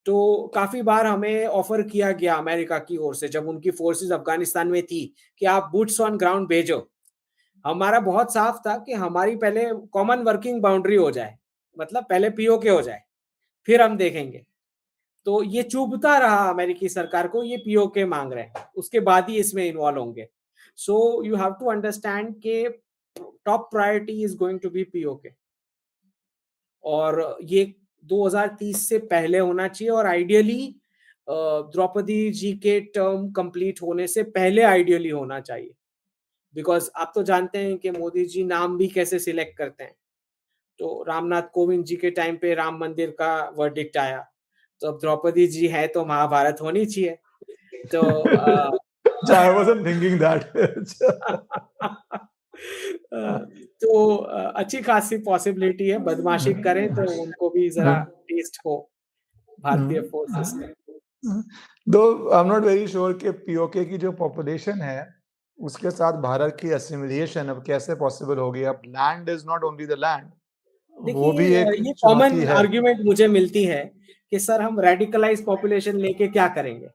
तो काफी बार हमें ऑफर किया गया अमेरिका की ओर से, जब उनकी फोर्सेस अफगानिस्तान में थी, कि आप बूट्स ऑन ग्राउंड भेजो। हमारा बहुत साफ था कि हमारी पहले कॉमन वर्किंग बाउंड्री हो जाए, मतलब पहले पीओके हो जाए, फिर हम देखेंगे। तो ये चुभता रहा अमेरिकी सरकार को, ये पीओके मांग रहे हैं, उसके बाद ही इसमें इन्वॉल्व होंगे। So you have to understand के top priority is going to be POK, और ये 2030 से पहले होना चाहिए। और आइडियली द्रौपदी जी के टर्म कंप्लीट होने से पहले आइडियली होना चाहिए, बिकॉज आप तो जानते हैं कि मोदी जी नाम भी कैसे सिलेक्ट करते हैं। तो रामनाथ कोविंद जी के टाइम पे राम मंदिर का वर्डिक्ट आया, तो अब द्रौपदी जी है तो महाभारत होनी चाहिए। तो I wasn't thinking that. तो अच्छी खासी पॉसिबिलिटी है, बदमाशी करें तो उनको भी जरा टेस्ट हो भारतीय फोर्सेस का। Though I'm not very sure कि पीओके की जो पॉपुलेशन है उसके साथ भारत की असिमिलिएशन अब कैसे पॉसिबल होगी। अब land is not only the land, वो भी देखिए, एक ये चुनौती कॉमन है। आर्ग्यूमेंट मुझे मिलती है कि सर हम रेडिकलाइज पॉपुलेशन लेके क्या करेंगे,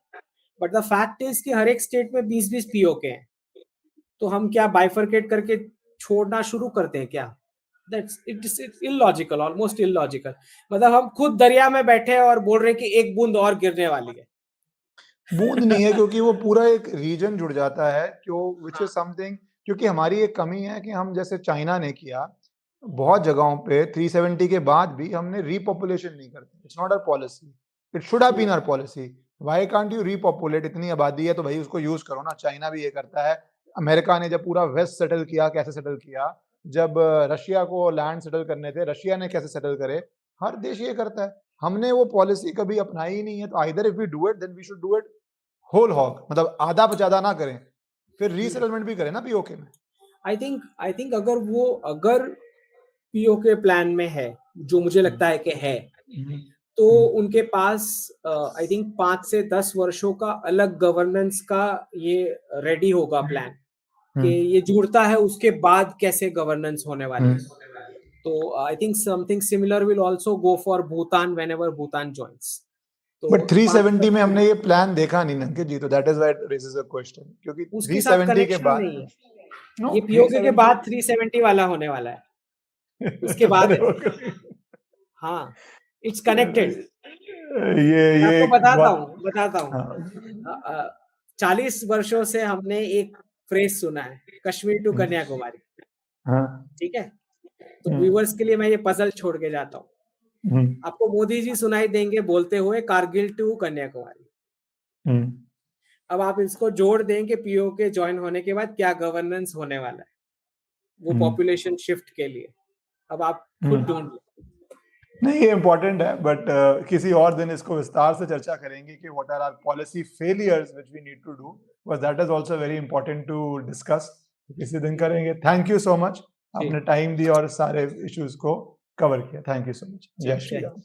बट द फैक्ट इज कि हर एक स्टेट में 20-20 पीओके हैं, तो हम क्या बाइफरकेट करके छोड़ना शुरू करते हैं क्या? That's it's illogical, almost illogical. मतलब हम खुद दरिया में बैठे हैं और बोल रहे हैं कि एक बूंद और गिरने वाली है। बूंद नहीं है, क्योंकि वो पूरा एक रीजन जुड़ जाता है क्यों, विच इज हाँ। समथिंग। क्योंकि हमारी एक कमी है कि हम, जैसे चाइना ने किया बहुत जगहों पे 370 के बाद भी हमने रीपॉपुलेशन नहीं करते। It's not our policy, it should have been our policy. Why can't you repopulate? इतनी आबादी है तो भाई उसको यूज करो ना। चाइना भी ये करता है। अमेरिका ने जब पूरा वेस्ट सेटल किया, कैसे सेटल किया? जब रशिया को लैंड सेटल करने थे, रशिया ने कैसे सेटल करे? हर देश ये करता है। हमने वो पॉलिसी कभी अपनाई ही नहीं है। तो either if we do it then we should do it whole hog, मतलब आधा पचाधा ना करें, फिर रीसेटलमेंट भी करें ना पीओके में। आई थिंक अगर पीओके प्लान में है, जो मुझे लगता है कि है, तो उनके पास आई थिंक 5 से 10 वर्षों का अलग गवर्नेंस का ये रेडी होगा प्लान, कि ये जुड़ता है उसके बाद कैसे गवर्नेंस होने वाली है। तो I think something similar will also go for Bhutan whenever Bhutan joins. तो बट 370 में हमने ये प्लान देखा नहीं अंकित जी, तो that is why it raises a question, क्योंकि उसके साथ 370 के कनेक्शन बाद नहीं है। नो ये पीओके के बाद 370 वाला होने वाला है, उसके बाद है। हाँ, इट्स कनेक्टेड। मैं ये आपको एक बताता हूँ। हाँ, 40 वर्षों से हमने एक फ्रेज सुना है, कश्मीर टू कन्याकुमारी, हाँ, ठीक है? तो व्यूअर्स के लिए मैं ये पजल छोड़ के जाता हूँ। आपको मोदी जी सुनाई देंगे बोलते हुए कारगिल टू कन्याकुमारी। अब आप इसको जोड़ देंगे पीओके ज्वाइन होने के बाद क्या गवर्नेंस होने वाला है वो पॉपुलेशन शिफ्ट के लिए। अब आप खुद ढूंढ लो। नहीं, ये इम्पोर्टेंट है, बट किसी और दिन इसको विस्तार से चर्चा करेंगे कि what are our policy failures which we need to do, but that is also very important to discuss. किसी दिन करेंगे। थैंक यू सो मच, आपने टाइम दिया और सारे इश्यूज को कवर किया। Thank you so much. जय श्री राम।